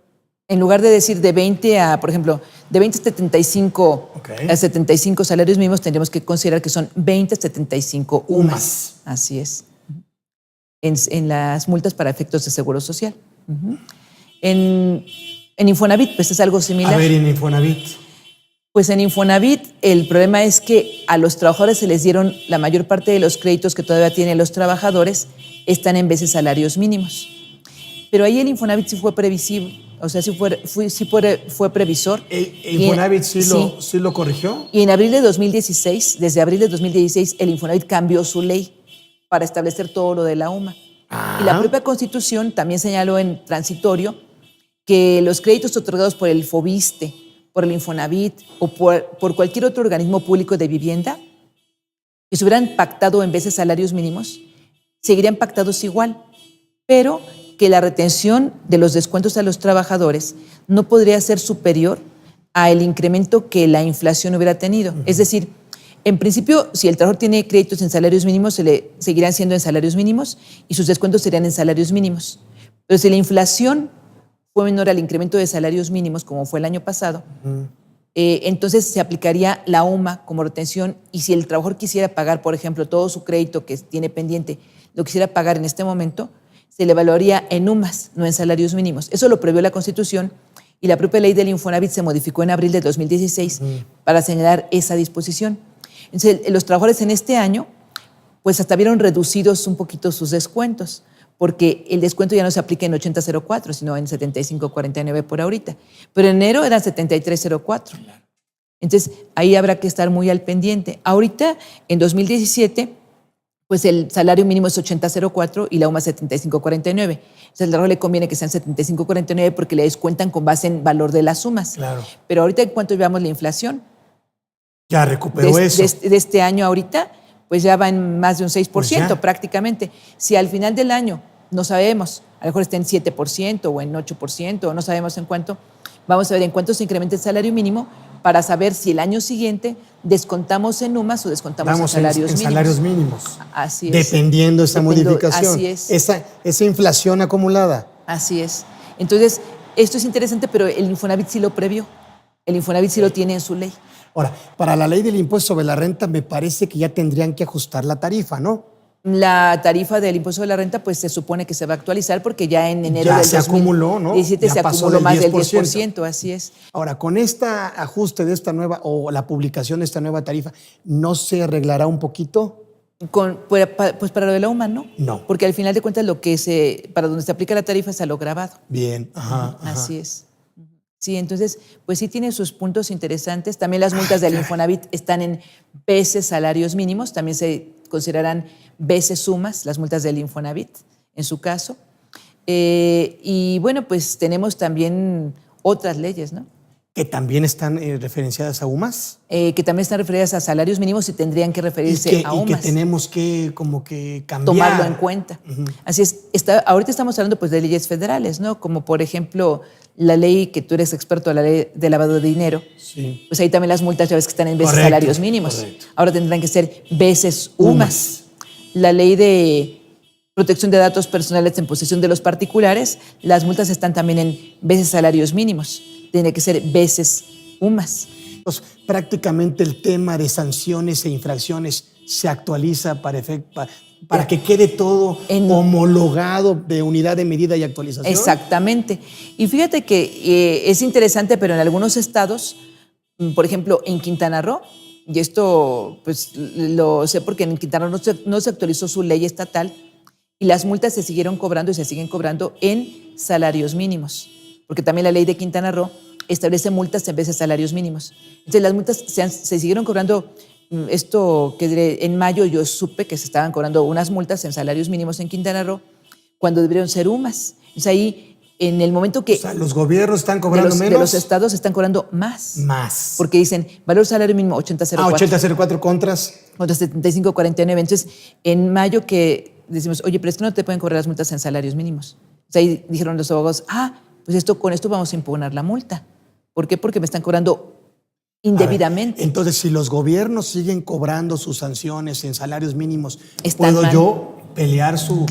En lugar de decir de 20 a, por ejemplo, de 20 a 75, a 75 salarios mínimos, tendríamos que considerar que son 20 a 75 UMAS. Así es. En las multas para efectos de Seguro Social. En Infonavit, pues es algo similar. A ver, en Infonavit. Pues en Infonavit el problema es que a los trabajadores se les dieron la mayor parte de los créditos que todavía tienen los trabajadores, están en vez de salarios mínimos. Pero ahí el Infonavit sí fue previsible. O sea, sí fue previsor. ¿Infonavit sí lo corrigió? Y en abril de 2016, desde abril de 2016, el Infonavit cambió su ley para establecer todo lo de la UMA. Y la propia Constitución también señaló en transitorio que los créditos otorgados por el FOBISTE, por el Infonavit o por cualquier otro organismo público de vivienda que se hubieran pactado en vez de salarios mínimos, seguirían pactados igual, pero que la retención de los descuentos a los trabajadores no podría ser superior al incremento que la inflación hubiera tenido. Es decir, en principio, si el trabajador tiene créditos en salarios mínimos, seguirán siendo en salarios mínimos y sus descuentos serían en salarios mínimos. Pero si la inflación fue menor al incremento de salarios mínimos, como fue el año pasado, entonces se aplicaría la UMA como retención, y si el trabajador quisiera pagar, por ejemplo, todo su crédito que tiene pendiente, lo quisiera pagar en este momento, se le evaluaría en UMAS, no en salarios mínimos. Eso lo previó la Constitución y la propia ley del Infonavit se modificó en abril de 2016 para señalar esa disposición. Entonces, los trabajadores en este año, pues hasta vieron reducidos un poquito sus descuentos, porque el descuento ya no se aplica en 8004, sino en 7549 por ahorita. Pero en enero eran 7304. Entonces, ahí habrá que estar muy al pendiente. Ahorita, en 2017... pues el salario mínimo es 80.04 y la UMA 75.49. Entonces, al trabajador le conviene que sean 75.49 porque le descuentan con base en valor de las sumas. Claro. Pero ahorita, en cuanto veamos la inflación, ya recuperó eso. De este año ahorita, pues ya va en más de un 6% pues prácticamente. Si al final del año no sabemos, a lo mejor está en 7% o en 8% o no sabemos en cuánto, vamos a ver en cuánto se incrementa el salario mínimo, para saber si el año siguiente descontamos en UMAS o descontamos en salarios mínimos. Salarios mínimos. Así es. Dependiendo de esa modificación. Así es. Esa inflación acumulada. Así es. Entonces, esto es interesante, pero el Infonavit sí lo previó. El Infonavit sí lo tiene en su ley. Ahora, para la ley del impuesto sobre la renta me parece que ya tendrían que ajustar la tarifa, ¿no? La tarifa del impuesto de la renta, pues se supone que se va a actualizar porque ya en enero Ya del se acumuló, ¿no? 2017 Ya se pasó acumuló del más del 10%. 10%, así es. Ahora, con este ajuste de esta nueva, o la publicación de esta nueva tarifa, ¿no se arreglará un poquito? Pues para lo de la UMA, ¿no? No. Porque al final de cuentas para donde se aplica la tarifa es a lo grabado. Bien, ajá. Así es. Sí, entonces, pues sí tiene sus puntos interesantes. También las multas del Infonavit están en veces salarios mínimos, también se considerarán veces sumas, las multas del Infonavit, en su caso. Y bueno, pues tenemos también otras leyes, ¿no? Que también están referenciadas a UMAS. Que también están referidas a salarios mínimos y tendrían que referirse a UMAS. Y que tenemos que como que cambiar. Tomarlo en cuenta. Así es. Ahorita estamos hablando pues de leyes federales, ¿no? Como por ejemplo la ley que tú eres experto, la ley de lavado de dinero. Sí. Pues ahí también las multas ya ves que están en veces salarios mínimos. Correcto. Ahora tendrán que ser veces UMAS. La ley de protección de datos personales en posesión de los particulares, las multas están también en veces salarios mínimos. Tiene que ser veces UMAS. Pues, prácticamente el tema de sanciones e infracciones se actualiza para que quede todo homologado de unidad de medida y actualización. Exactamente. Y fíjate que es interesante, pero en algunos estados, por ejemplo, en Quintana Roo, y esto pues lo sé porque en Quintana Roo no se actualizó su ley estatal y las multas se siguieron cobrando y se siguen cobrando en salarios mínimos, porque también la ley de Quintana Roo establece multas en vez de salarios mínimos. Entonces las multas se siguieron cobrando. Esto que diré, en mayo yo supe que se estaban cobrando unas multas en salarios mínimos en Quintana Roo cuando debieron ser UMAS. Entonces ahí, en el momento que... O sea, los gobiernos están cobrando menos. De los estados están cobrando más. Más. Porque dicen, valor salario mínimo 80.04. 80.04 contras. Contra 75.49. Entonces, en mayo que decimos, oye, pero es que no te pueden cobrar las multas en salarios mínimos. Entonces ahí dijeron los abogados, pues con esto vamos a impugnar la multa. ¿Por qué? Porque me están cobrando indebidamente. Ver, entonces, si los gobiernos siguen cobrando sus sanciones en salarios mínimos, Están ¿puedo mal. yo pelear su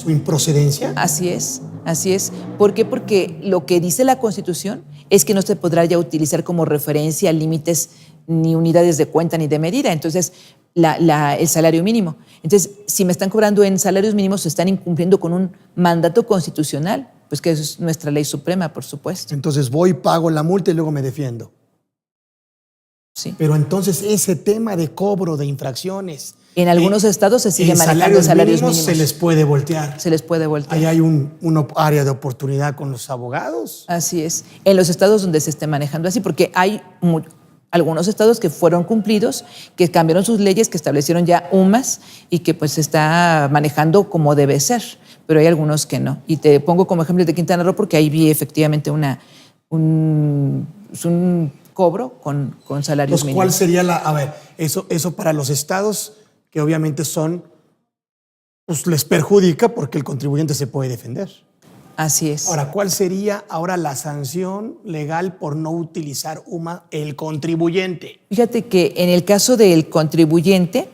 improcedencia? Así es, así es. ¿Por qué? Porque lo que dice la Constitución es que no se podrá ya utilizar como referencia límites ni unidades de cuenta ni de medida. Entonces, el salario mínimo. Entonces, si me están cobrando en salarios mínimos, se están incumpliendo con un mandato constitucional, pues que es nuestra ley suprema, por supuesto. Entonces voy, pago la multa y luego me defiendo. Sí. Pero entonces ese tema de cobro de infracciones... En algunos estados se sigue manejando salarios mínimos. Se les puede voltear. Se les puede voltear. Ahí hay un área de oportunidad con los abogados. Así es. En los estados donde se esté manejando así, porque hay algunos estados que fueron cumplidos, que cambiaron sus leyes, que establecieron ya UMAS y que pues se está manejando como debe ser, pero hay algunos que no. Y te pongo como ejemplo de Quintana Roo porque ahí vi efectivamente un cobro con salarios mínimos. ¿Cuál sería eso para los estados que obviamente pues les perjudica porque el contribuyente se puede defender? Así es. Ahora, ¿cuál sería ahora la sanción legal por no utilizar UMA el contribuyente? Fíjate que en el caso del contribuyente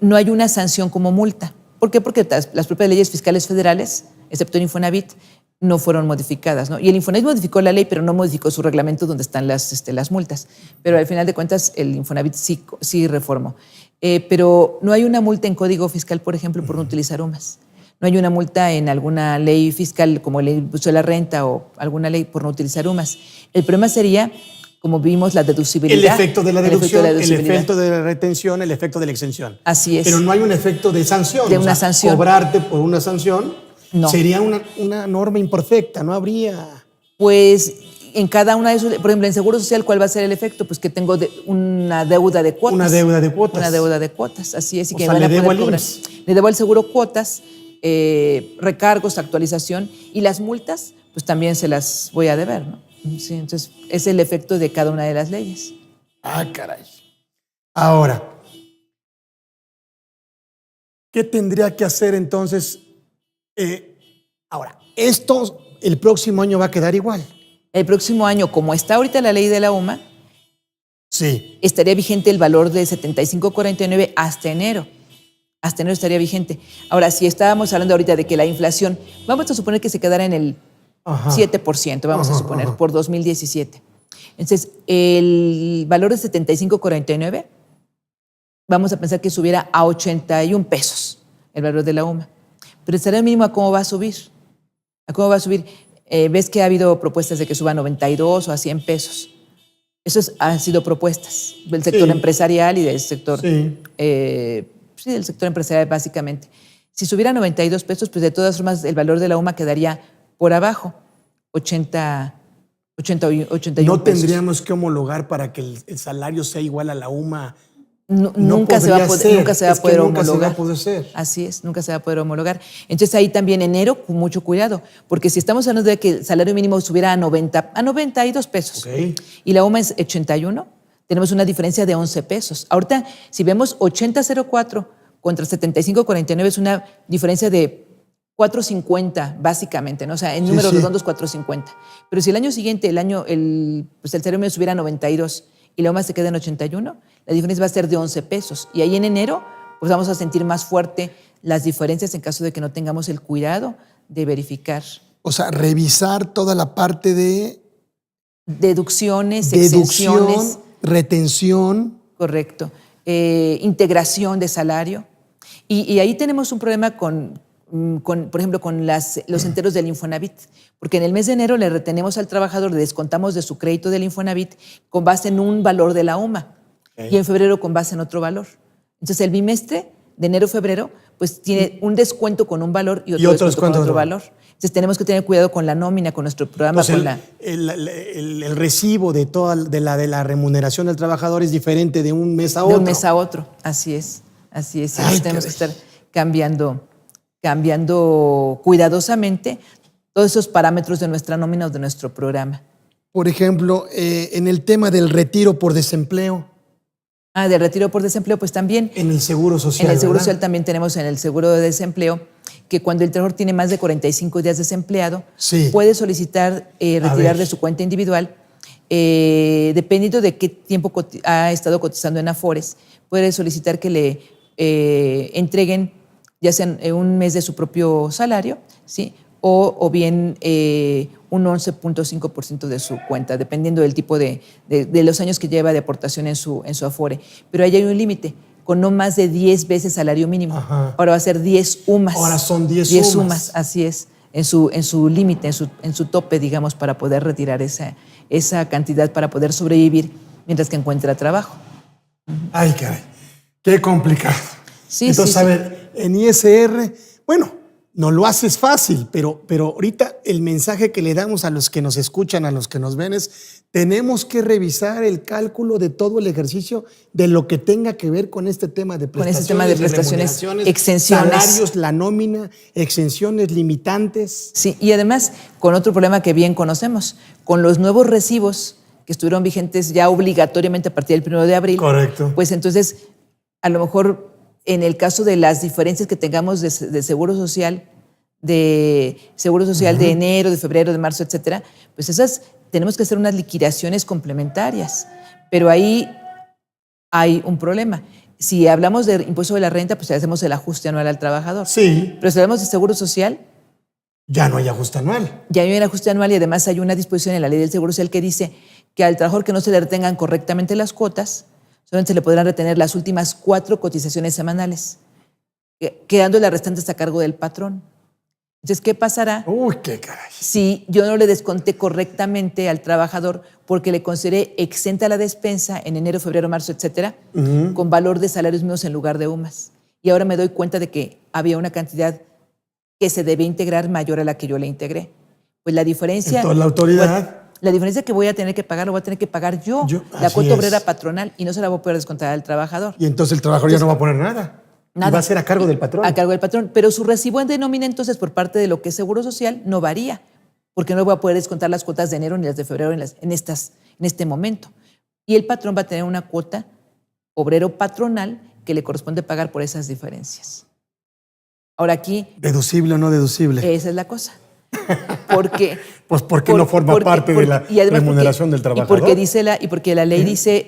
no hay una sanción como multa. ¿Por qué? Porque las propias leyes fiscales federales, excepto el Infonavit, no fueron modificadas, ¿no? Y el Infonavit modificó la ley, pero no modificó su reglamento donde están las multas. Pero al final de cuentas, el Infonavit sí reformó. Pero no hay una multa en Código Fiscal, por ejemplo, por no utilizar UMAS. No hay una multa en alguna ley fiscal como el impuesto de la renta o alguna ley por no utilizar UMAS. El problema sería, como vimos, la deducibilidad. El efecto de la deducción, el efecto de la retención, el efecto de la exención. Así es. Pero no hay un efecto de sanción. De una sanción. Cobrarte por una sanción no. Sería una norma imperfecta, no habría... Pues en cada una de esos, por ejemplo, en Seguro Social, ¿cuál va a ser el efecto? Pues que tengo una deuda de cuotas. Una deuda de cuotas. Una deuda de cuotas, así es. Y o que sea, van a le debo poder al cobrar. IMSS. Le debo al seguro cuotas, recargos, actualización y las multas, pues también se las voy a deber, ¿no? Sí, entonces es el efecto de cada una de las leyes. Caray. Ahora, ¿qué tendría que hacer entonces? Ahora, esto el próximo año va a quedar igual. El próximo año, como está ahorita la ley de la UMA, Sí. estaría vigente el valor de 75.49 hasta enero. Hasta enero estaría vigente. Ahora, si estábamos hablando ahorita de que la inflación, vamos a suponer que se quedara en el 7%, vamos a suponer, por 2017. Entonces, el valor de 75.49, vamos a pensar que subiera a 81 pesos el valor de la UMA. Pero el salario mínimo, ¿a cómo va a subir? ¿A cómo va a subir? Ves que ha habido propuestas de que suba a 92 o a 100 pesos. Esas han sido propuestas del sector empresarial y del sector, del sector empresarial básicamente. Si subiera a 92 pesos, pues de todas formas el valor de la UMA quedaría por abajo, 81 No pesos. tendríamos que homologar para que el salario sea igual a la UMA. Nunca se va a poder homologar. Nunca se va a poder ser. Así es, nunca se va a poder homologar. Entonces ahí también enero, con mucho cuidado, porque si estamos hablando de que el salario mínimo subiera a 92 pesos y la UMA es 81, tenemos una diferencia de 11 pesos. Ahorita, si vemos 80.04 contra 75.49, es una diferencia de 4.50 básicamente, ¿no? O sea, en números redondos 4.50. Pero si el año siguiente, el salario mínimo subiera a 92 y la UMA se queda en 81, la diferencia va a ser de 11 pesos. Y ahí en enero, pues vamos a sentir más fuerte las diferencias en caso de que no tengamos el cuidado de verificar. O sea, revisar toda la parte de deducciones, deducción, exenciones. retención. Correcto. Integración de salario. Y ahí tenemos un problema por ejemplo, con los enteros del Infonavit, porque en el mes de enero le retenemos al trabajador, le descontamos de su crédito del Infonavit con base en un valor de la UMA y en febrero con base en otro valor. Entonces el bimestre de enero-febrero pues tiene un descuento con un valor y otro descuento con otro valor. Entonces tenemos que tener cuidado con la nómina, con nuestro programa. Entonces, el recibo de la remuneración del trabajador es diferente de un mes a otro. De un mes a otro, así es. Así es. Entonces tenemos que estar cambiando cuidadosamente todos esos parámetros de nuestra nómina o de nuestro programa. Por ejemplo, en el tema del retiro por desempleo. De retiro por desempleo, pues también. En el Seguro Social. En el Seguro ¿verdad? Social también tenemos en el Seguro de Desempleo que cuando el trabajador tiene más de 45 días desempleado, puede solicitar retirar de su cuenta individual, dependiendo de qué tiempo ha estado cotizando en Afores, puede solicitar que le entreguen ya sea un mes de su propio salario, ¿sí? o bien un 11.5% de su cuenta, dependiendo del tipo de los años que lleva de aportación en su Afore. Pero ahí hay un límite, con no más de 10 veces salario mínimo. Ajá. Ahora va a ser 10 UMAS. Ahora son 10 UMAS, así es, en su límite, en su tope, digamos, para poder retirar esa cantidad, para poder sobrevivir mientras que encuentra trabajo. Ay, caray, qué complicado. Sí, Entonces, sí, a ver, en ISR, bueno, no lo haces fácil, pero ahorita el mensaje que le damos a los que nos escuchan, a los que nos ven es, tenemos que revisar el cálculo de todo el ejercicio de lo que tenga que ver con este tema de prestaciones. Con este tema de prestaciones, exenciones. Salarios, la nómina, exenciones, limitantes. Sí, y además con otro problema que bien conocemos, con los nuevos recibos que estuvieron vigentes ya obligatoriamente a partir del 1 de abril. Correcto. Pues entonces, a lo mejor en el caso de las diferencias que tengamos de Seguro Social, de enero, de febrero, de marzo, etcétera, pues esas tenemos que hacer unas liquidaciones complementarias. Pero ahí hay un problema. Si hablamos de impuesto de la renta, pues hacemos el ajuste anual al trabajador. Sí. Pero si hablamos de Seguro Social, Ya no hay ajuste anual. ya hay un ajuste anual y además hay una disposición en la ley del Seguro Social que dice que al trabajador que no se le retengan correctamente las cuotas, solamente se le podrán retener las últimas 4 cotizaciones semanales, quedando las restantes a cargo del patrón. Entonces, ¿qué pasará? Uy, qué caray. Si yo no le desconté correctamente al trabajador porque le consideré exenta la despensa en enero, febrero, marzo, etcétera, con valor de salarios mínimos en lugar de UMAS? Y ahora me doy cuenta de que había una cantidad que se debe integrar mayor a la que yo le integré. Pues la diferencia... Entonces, la autoridad... Bueno, la diferencia que voy a tener que pagar, lo voy a tener que pagar yo la cuota obrera patronal, y no se la voy a poder descontar al trabajador. Y entonces el trabajador ya no va a poner nada. Nada. Y va a ser a cargo del patrón. A cargo del patrón. Pero su recibo de nómina, entonces, por parte de lo que es Seguro Social, no varía, porque no voy a poder descontar las cuotas de enero ni las de febrero en este momento. Y el patrón va a tener una cuota obrero patronal que le corresponde pagar por esas diferencias. Ahora aquí... ¿Deducible o no deducible? Esa es la cosa. Porque, Pues porque no forma parte de la y además remuneración del trabajador. Y porque la ley dice,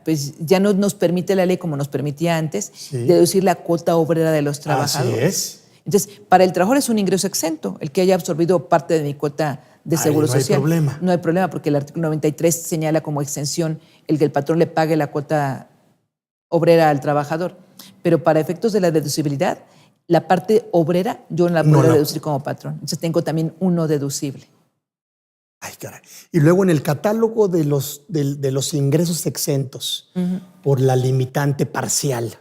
pues ya no nos permite la ley, como nos permitía antes, Sí. deducir la cuota obrera de los trabajadores. Así es. Entonces, para el trabajador es un ingreso exento, el que haya absorbido parte de mi cuota de Ahí seguro no hay social. problema. No hay problema, porque el artículo 93 señala como exención el que el patrón le pague la cuota obrera al trabajador. Pero para efectos de la deducibilidad, la parte obrera yo no la No puedo la- deducir como patrón. Entonces tengo también uno deducible. Ay, caray. Y luego en el catálogo de los ingresos exentos por la limitante parcial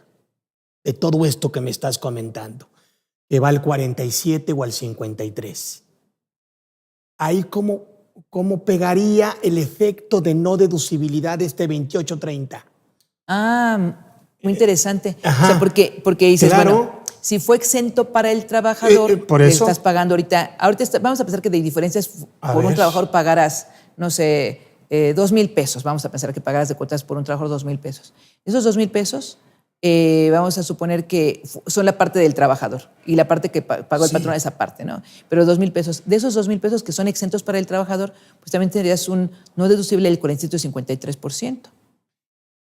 de todo esto que me estás comentando, que va al 47 o al 53. Ahí cómo pegaría el efecto de no deducibilidad de este 28-30. Muy interesante. Ajá. O sea, porque dices, Claro. bueno, si fue exento para el trabajador, por le eso. estás pagando ahorita vamos a pensar que de diferencias A por un ver. trabajador pagarás, no sé, 2,000 pesos. Vamos a pensar que pagarás de cuotas por un trabajador 2,000 pesos. Esos 2,000 pesos, vamos a suponer que son la parte del trabajador y la parte que pagó el Sí. patrón esa parte, ¿no? Pero 2,000 pesos, de esos 2,000 pesos que son exentos para el trabajador, pues también tendrías un no deducible del 47,53%.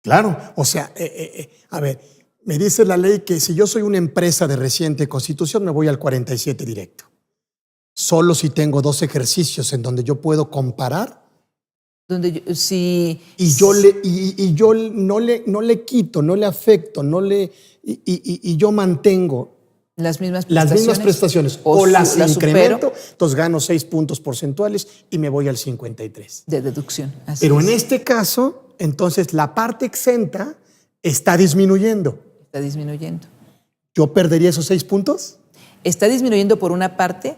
Claro, o sea, a ver, me dice la ley que si yo soy una empresa de reciente constitución, me voy al 47 directo. Solo si tengo 2 ejercicios en donde yo puedo comparar Donde si y yo no le quito, no le afecto, y yo mantengo las mismas prestaciones o las las incremento, supero entonces gano 6 puntos porcentuales y me voy al 53. de deducción. Así Pero es. en este caso, entonces la parte exenta está disminuyendo. Está disminuyendo. ¿Yo perdería esos 6 puntos? Está disminuyendo por una parte,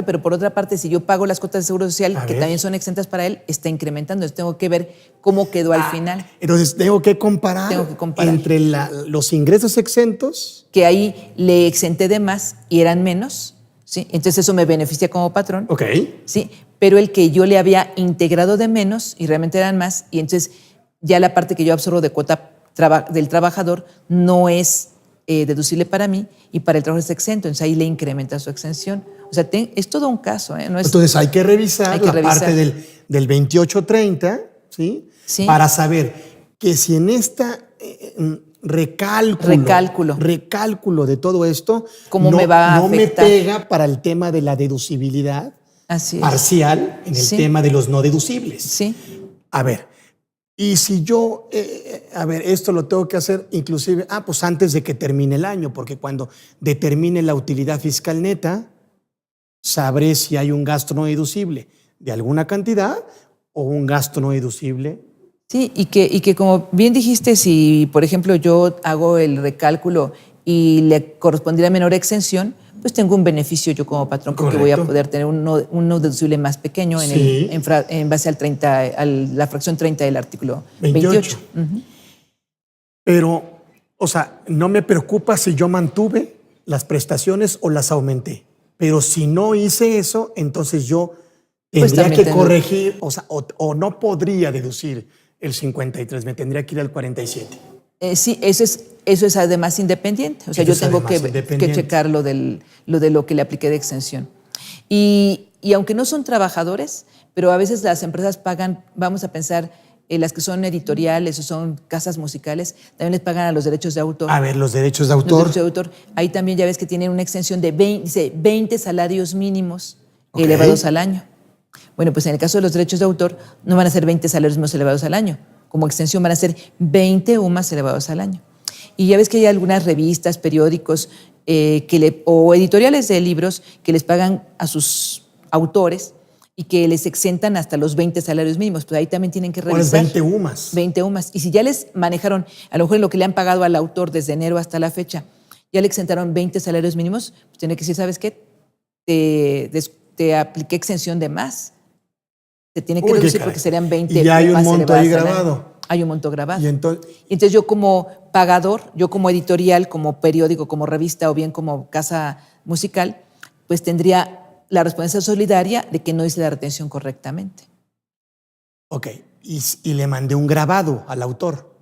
pero por otra parte, si yo pago las cuotas de seguro social, A que ver. también son exentas para él, está incrementando. Entonces tengo que ver cómo quedó al final. Entonces tengo que comparar, entre los ingresos exentos. Que ahí le exenté de más y eran menos, ¿sí? Entonces eso me beneficia como patrón. Ok. Sí, pero el que yo le había integrado de menos y realmente eran más, y entonces ya la parte que yo absorbo de cuota del trabajador no es deducible para mí y para el trabajador es exento, entonces ahí le incrementa su exención. O sea, es todo un caso. No es, Entonces hay que revisar hay que la revisar. parte del 28-30, ¿sí? Sí. Para saber que si en esta recálculo de todo esto ¿Cómo no, me va a no me afectar? pega para el tema de la deducibilidad Así es. parcial en el Sí. tema de los no deducibles. Sí. A ver, y si yo, esto lo tengo que hacer inclusive, pues antes de que termine el año, porque cuando determine la utilidad fiscal neta, sabré si hay un gasto no deducible de alguna cantidad o un gasto no deducible. Sí, y que como bien dijiste, si por ejemplo yo hago el recálculo y le correspondiera menor exención, pues tengo un beneficio yo como patrón porque voy a Correcto. poder tener un no deducible más pequeño Sí. en base a la fracción 30 del artículo 28. Ujú. Pero, o sea, no me preocupa si yo mantuve las prestaciones o las aumenté. Pero si no hice eso, entonces yo Pues tendría también que corregir, o no podría deducir el 53, me tendría que ir al 47. Sí, eso es además independiente. O sea, Eso yo es tengo además que independiente. checar lo de lo que le apliqué de exención. Y aunque no son trabajadores, pero a veces las empresas pagan, vamos a pensar, las que son editoriales o son casas musicales, también les pagan a los derechos de autor. A ver, los derechos de Los autor. derechos de autor. Ahí también ya ves que tienen una exención de 20 salarios mínimos Ok. elevados al año. Bueno, pues en el caso de los derechos de autor no van a ser 20 salarios mínimos elevados al año. Como extensión van a ser 20 UMAS elevados al año. Y ya ves que hay algunas revistas, periódicos o editoriales de libros que les pagan a sus autores y que les exentan hasta los 20 salarios mínimos. Pues ahí también tienen que ¿Cuáles revisar. 20 UMAS? 20 UMAS. Y si ya les manejaron, a lo mejor en lo que le han pagado al autor desde enero hasta la fecha, ya le exentaron 20 salarios mínimos, pues tiene que decir, ¿sabes qué? Te apliqué exención de más. Te tiene que Uy, qué reducir caray. porque serían 20 Y ya hay un UMAS monto ahí elevadas al año. grabado. Hay un monto grabado. Y Entonces yo como pagador, yo como editorial, como periódico, como revista o bien como casa musical, pues tendría la responsabilidad solidaria de que no hice la retención correctamente. Ok, y le mandé un grabado al autor.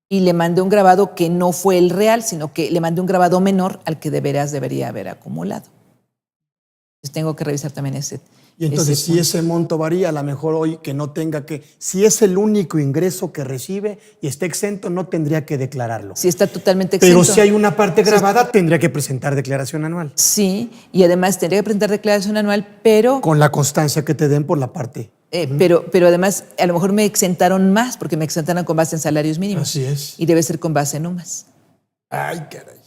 Y le mandé un grabado que no fue el real, sino que le mandé un grabado menor al que debería haber acumulado. Entonces tengo que revisar también ese. Y entonces, ese si punto. ese monto varía, a lo mejor hoy que no tenga que, si es el único ingreso que recibe y está exento, no tendría que declararlo. Si está totalmente exento. Pero si hay una parte grabada, tendría que presentar declaración anual. Sí, y además tendría que presentar declaración anual, pero, Con la constancia que te den por la parte. pero además a lo mejor me exentaron más porque me exentaron con base en salarios mínimos. Así es. Y debe ser con base en UMAS. Ay, caray.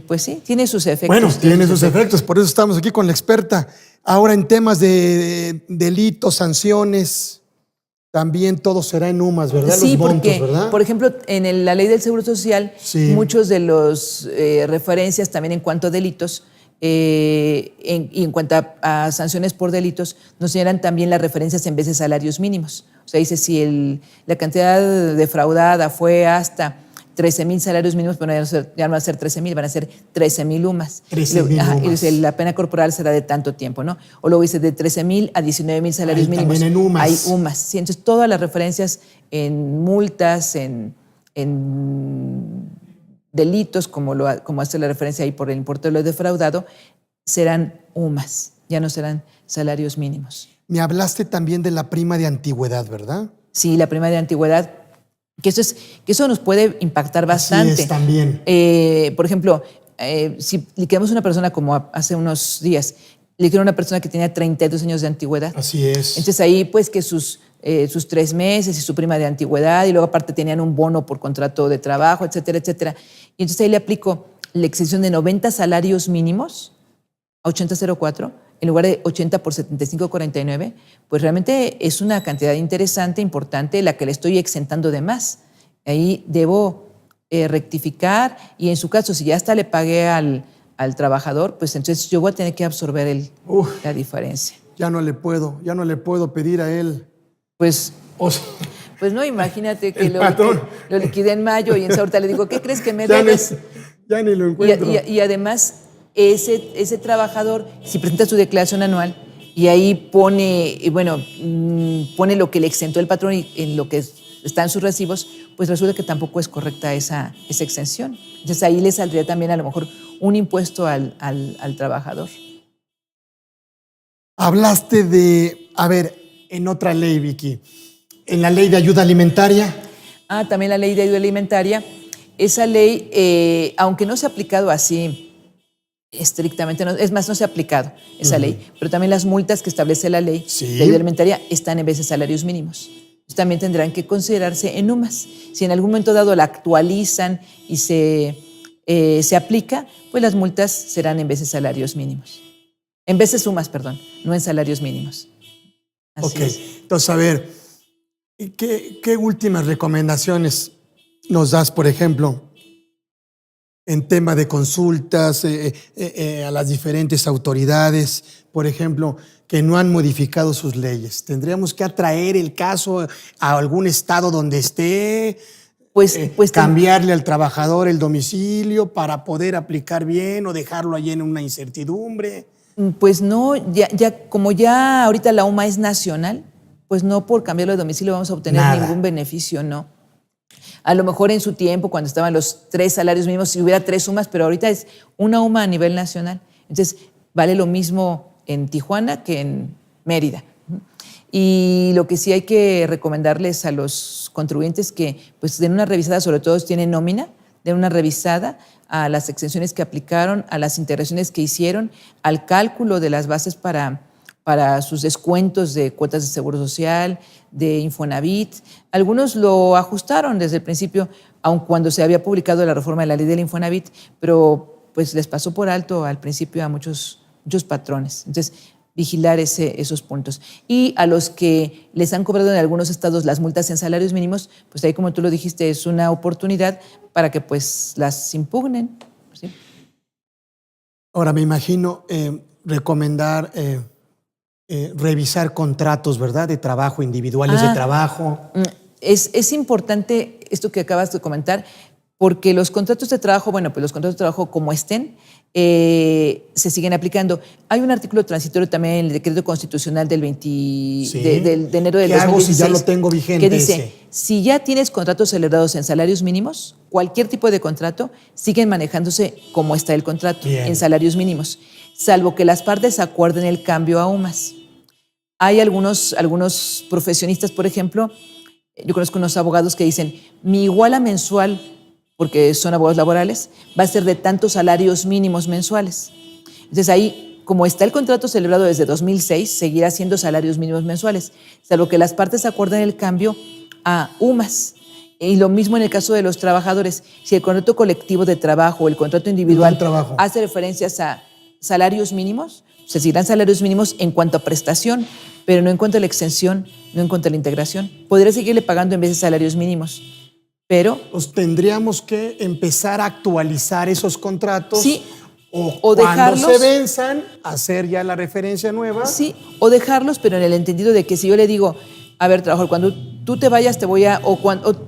Pues sí, tiene sus efectos. Bueno, tiene sus efectos, por eso estamos aquí con la experta. Ahora en temas de delitos, sanciones, también todo será en UMAS, ¿verdad? Sí, los montos, porque, ¿verdad? por ejemplo, en la ley del Seguro Social, Sí. muchos de los referencias también en cuanto a delitos y en cuanto a sanciones por delitos, nos señalan también las referencias en vez de salarios mínimos. O sea, dice si la cantidad defraudada fue hasta 13,000 salarios mínimos, pero ya no van a ser 13,000, van a ser 13,000 UMAS. 13,000 Ajá, y UMAS. dice, la pena corporal será de tanto tiempo, ¿no? O luego dice de 13,000 a 19,000 salarios Ahí mínimos. también en UMAS. Hay UMAS. Sí, entonces todas las referencias en multas, en delitos, como hace la referencia ahí por el importe de lo defraudado, serán UMAS, ya no serán salarios mínimos. Me hablaste también de la prima de antigüedad, ¿verdad? Sí, la prima de antigüedad, que eso nos puede impactar bastante. Así es, también. Por ejemplo, si liquidamos a una persona como hace unos días, liquidó a una persona que tenía 32 años de antigüedad. Así es. Entonces ahí pues que sus 3 meses y su prima de antigüedad y luego aparte tenían un bono por contrato de trabajo, etcétera, etcétera. Y entonces ahí le aplico la exención de 90 salarios mínimos a 80.04 en lugar de 80 por 75.49, pues realmente es una cantidad interesante, importante, la que le estoy exentando de más. Ahí debo rectificar y en su caso, si ya hasta le pagué al trabajador, pues entonces yo voy a tener que absorber la diferencia. Ya no le puedo pedir a él. Pues no, imagínate que lo liquidé en mayo y en ahorita le digo, ¿qué crees que me debes? Ya ni lo encuentro. Y además, ese trabajador, si presenta su declaración anual y ahí pone lo que le exentó el patrón y en lo que está en sus recibos, pues resulta que tampoco es correcta esa exención. Entonces ahí le saldría también a lo mejor un impuesto al trabajador. Hablaste en otra ley, Vicky, en la ley de ayuda alimentaria. También la ley de ayuda alimentaria. Esa ley, aunque no se ha aplicado así estrictamente, no se ha aplicado esa ley, pero también las multas que establece la ley de ayuda alimentaria están en vez de salarios mínimos. Entonces, también tendrán que considerarse en UMAS. Si en algún momento dado la actualizan y se aplica, pues las multas serán en vez de salarios mínimos. En vez de sumas, perdón, no en salarios mínimos. Así es. Entonces, a ver, ¿qué últimas recomendaciones nos das, por ejemplo, en tema de consultas a las diferentes autoridades, por ejemplo, que no han modificado sus leyes? ¿Tendríamos que atraer el caso a algún estado donde esté? Pues cambiarle al trabajador el domicilio para poder aplicar bien o dejarlo allí en una incertidumbre. Pues no, como ya ahorita la UMA es nacional, pues no por cambiarlo de domicilio vamos a obtener ningún beneficio, no. A lo mejor en su tiempo, cuando estaban los 3 salarios mínimos, si hubiera 3 UMAs, pero ahorita es una UMA a nivel nacional. Entonces, vale lo mismo en Tijuana que en Mérida. Y lo que sí hay que recomendarles a los contribuyentes que pues den una revisada, sobre todo si tienen nómina, den una revisada a las exenciones que aplicaron, a las integraciones que hicieron, al cálculo de las bases para sus descuentos de cuotas de Seguro Social, de Infonavit. Algunos lo ajustaron desde el principio, aun cuando se había publicado la reforma de la ley del Infonavit, pero pues les pasó por alto al principio a muchos patrones. Entonces, vigilar esos puntos. Y a los que les han cobrado en algunos estados las multas en salarios mínimos, pues ahí, como tú lo dijiste, es una oportunidad para que pues las impugnen. ¿Sí? Ahora, me imagino recomendar revisar contratos, ¿verdad? De trabajo, individuales de trabajo. Es importante esto que acabas de comentar, Porque los contratos de trabajo, bueno, pues los contratos de trabajo como estén, se siguen aplicando. Hay un artículo transitorio también en el decreto constitucional del 20 de enero del ¿Qué hago 2016, si ya lo tengo vigente que dice, ese? si ya tienes contratos celebrados en salarios mínimos, cualquier tipo de contrato, siguen manejándose como está el contrato, Bien. en salarios mínimos, salvo que las partes acuerden el cambio a UMAS. Hay algunos profesionistas, por ejemplo, yo conozco unos abogados que dicen, mi iguala mensual, porque son abogados laborales, va a ser de tantos salarios mínimos mensuales. Entonces ahí, como está el contrato celebrado desde 2006, seguirá siendo salarios mínimos mensuales, salvo que las partes acuerden el cambio a UMAS. Y lo mismo en el caso de los trabajadores. Si el contrato colectivo de trabajo o el contrato individual hace referencias a salarios mínimos, se seguirán salarios mínimos en cuanto a prestación, pero no en cuanto a la extensión, no en cuanto a la integración. Podría seguirle pagando en vez de salarios mínimos, pero... Pues tendríamos que empezar a actualizar esos contratos. Sí, o dejarlos, cuando se venzan, hacer ya la referencia nueva. Sí, o dejarlos, pero en el entendido de que si yo le digo, a ver, trabajador, cuando tú te vayas te voy a... O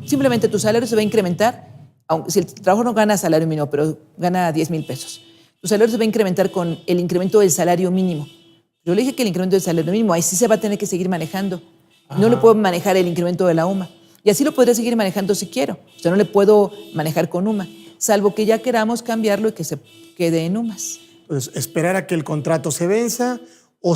simplemente tu salario se va a incrementar, aunque si el trabajador no gana salario mínimo, pero gana 10,000 pesos. Tu salario se va a incrementar con el incremento del salario mínimo. Yo le dije que el incremento del salario mínimo, ahí sí se va a tener que seguir manejando. No le puedo manejar el incremento de la UMA. Y así lo podría seguir manejando si quiero. O sea, no le puedo manejar con UMA, salvo que ya queramos cambiarlo y que se quede en UMAS. Pues esperar a que el contrato se venza o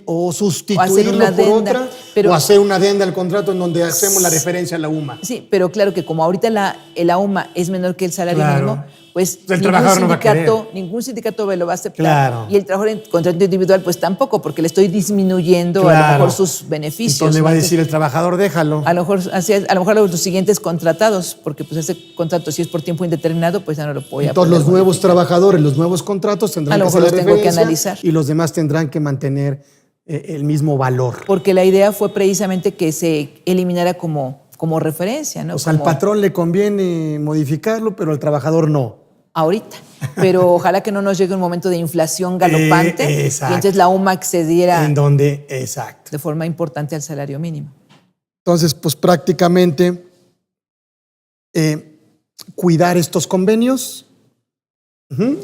O sustituirlo hacer una por adenda, otra, pero- o hacer una adenda al contrato en donde hacemos la referencia a la UMA. Sí, pero claro que como ahorita la UMA es menor que el salario Claro. mínimo, pues El trabajador no va a querer. ningún sindicato lo va a aceptar. Claro. Y el trabajador en contrato individual, pues tampoco, porque le estoy disminuyendo a lo Claro. mejor sus beneficios. Entonces le va a ¿no? decir el trabajador, déjalo. A lo mejor los siguientes contratados, porque pues ese contrato si es por tiempo indeterminado, pues ya no lo voy a Entonces poder los nuevos modificar. trabajadores, los nuevos contratos A tendrán lo que mejor hacer la los tengo que referencia analizar. y los demás tendrán que mantener el mismo valor. Porque la idea fue precisamente que se eliminara como referencia, ¿no? O sea, al Como patrón le conviene modificarlo, pero al trabajador no. ahorita. Pero ojalá que no nos llegue un momento de inflación galopante y exacto. entonces la UMA accediera En donde, exacto. de forma importante al salario mínimo. Entonces, pues prácticamente cuidar estos convenios,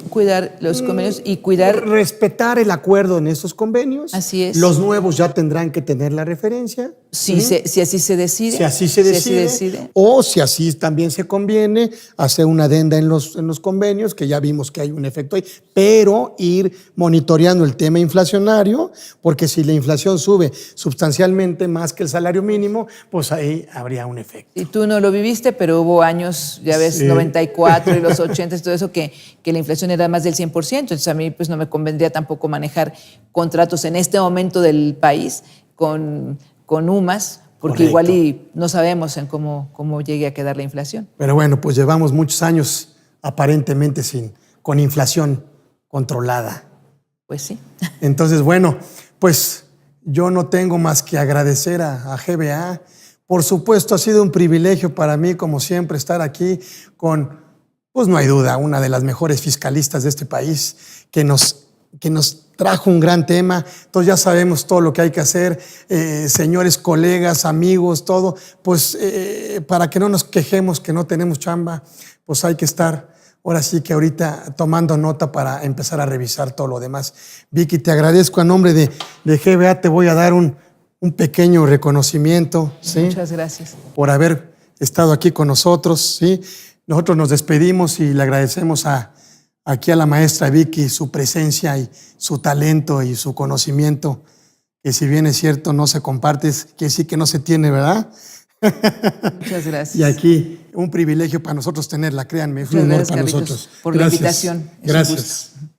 Cuidar los convenios y cuidar... respetar el acuerdo en estos convenios. Así es. Los nuevos ya tendrán que tener la referencia. Si así se decide. Si así se decide, o si así también se conviene, hacer una adenda en los convenios, que ya vimos que hay un efecto ahí, pero ir monitoreando el tema inflacionario, porque si la inflación sube sustancialmente más que el salario mínimo, pues ahí habría un efecto. Y tú no lo viviste, pero hubo años, ya ves, Sí. 94 y los 80 y todo eso, que la inflación era más del 100%. Entonces a mí pues no me convendría tampoco manejar contratos en este momento del país con UMAS, porque Correcto. igual y no sabemos en cómo llegue a quedar la inflación. Pero bueno, pues llevamos muchos años aparentemente con inflación controlada. Pues sí. Entonces, bueno, pues yo no tengo más que agradecer a GBA. Por supuesto, ha sido un privilegio para mí, como siempre, estar aquí con, pues no hay duda, una de las mejores fiscalistas de este país, que nos trajo un gran tema. Entonces ya sabemos todo lo que hay que hacer, señores colegas, amigos, todo, pues para que no nos quejemos que no tenemos chamba, pues hay que estar ahora sí que ahorita tomando nota para empezar a revisar todo lo demás. Vicky, te agradezco a nombre de GBA, te voy a dar un pequeño reconocimiento, ¿sí? Muchas gracias. Por haber estado aquí con nosotros, ¿sí? Nosotros nos despedimos y le agradecemos aquí a la maestra Vicky su presencia y su talento y su conocimiento, que si bien es cierto no se comparte, que sí que no se tiene, ¿verdad? Muchas gracias. Y aquí un privilegio para nosotros tenerla, créanme, es un Muchas honor gracias, para Carlitos, nosotros. por la invitación. Es un Gracias. gusto.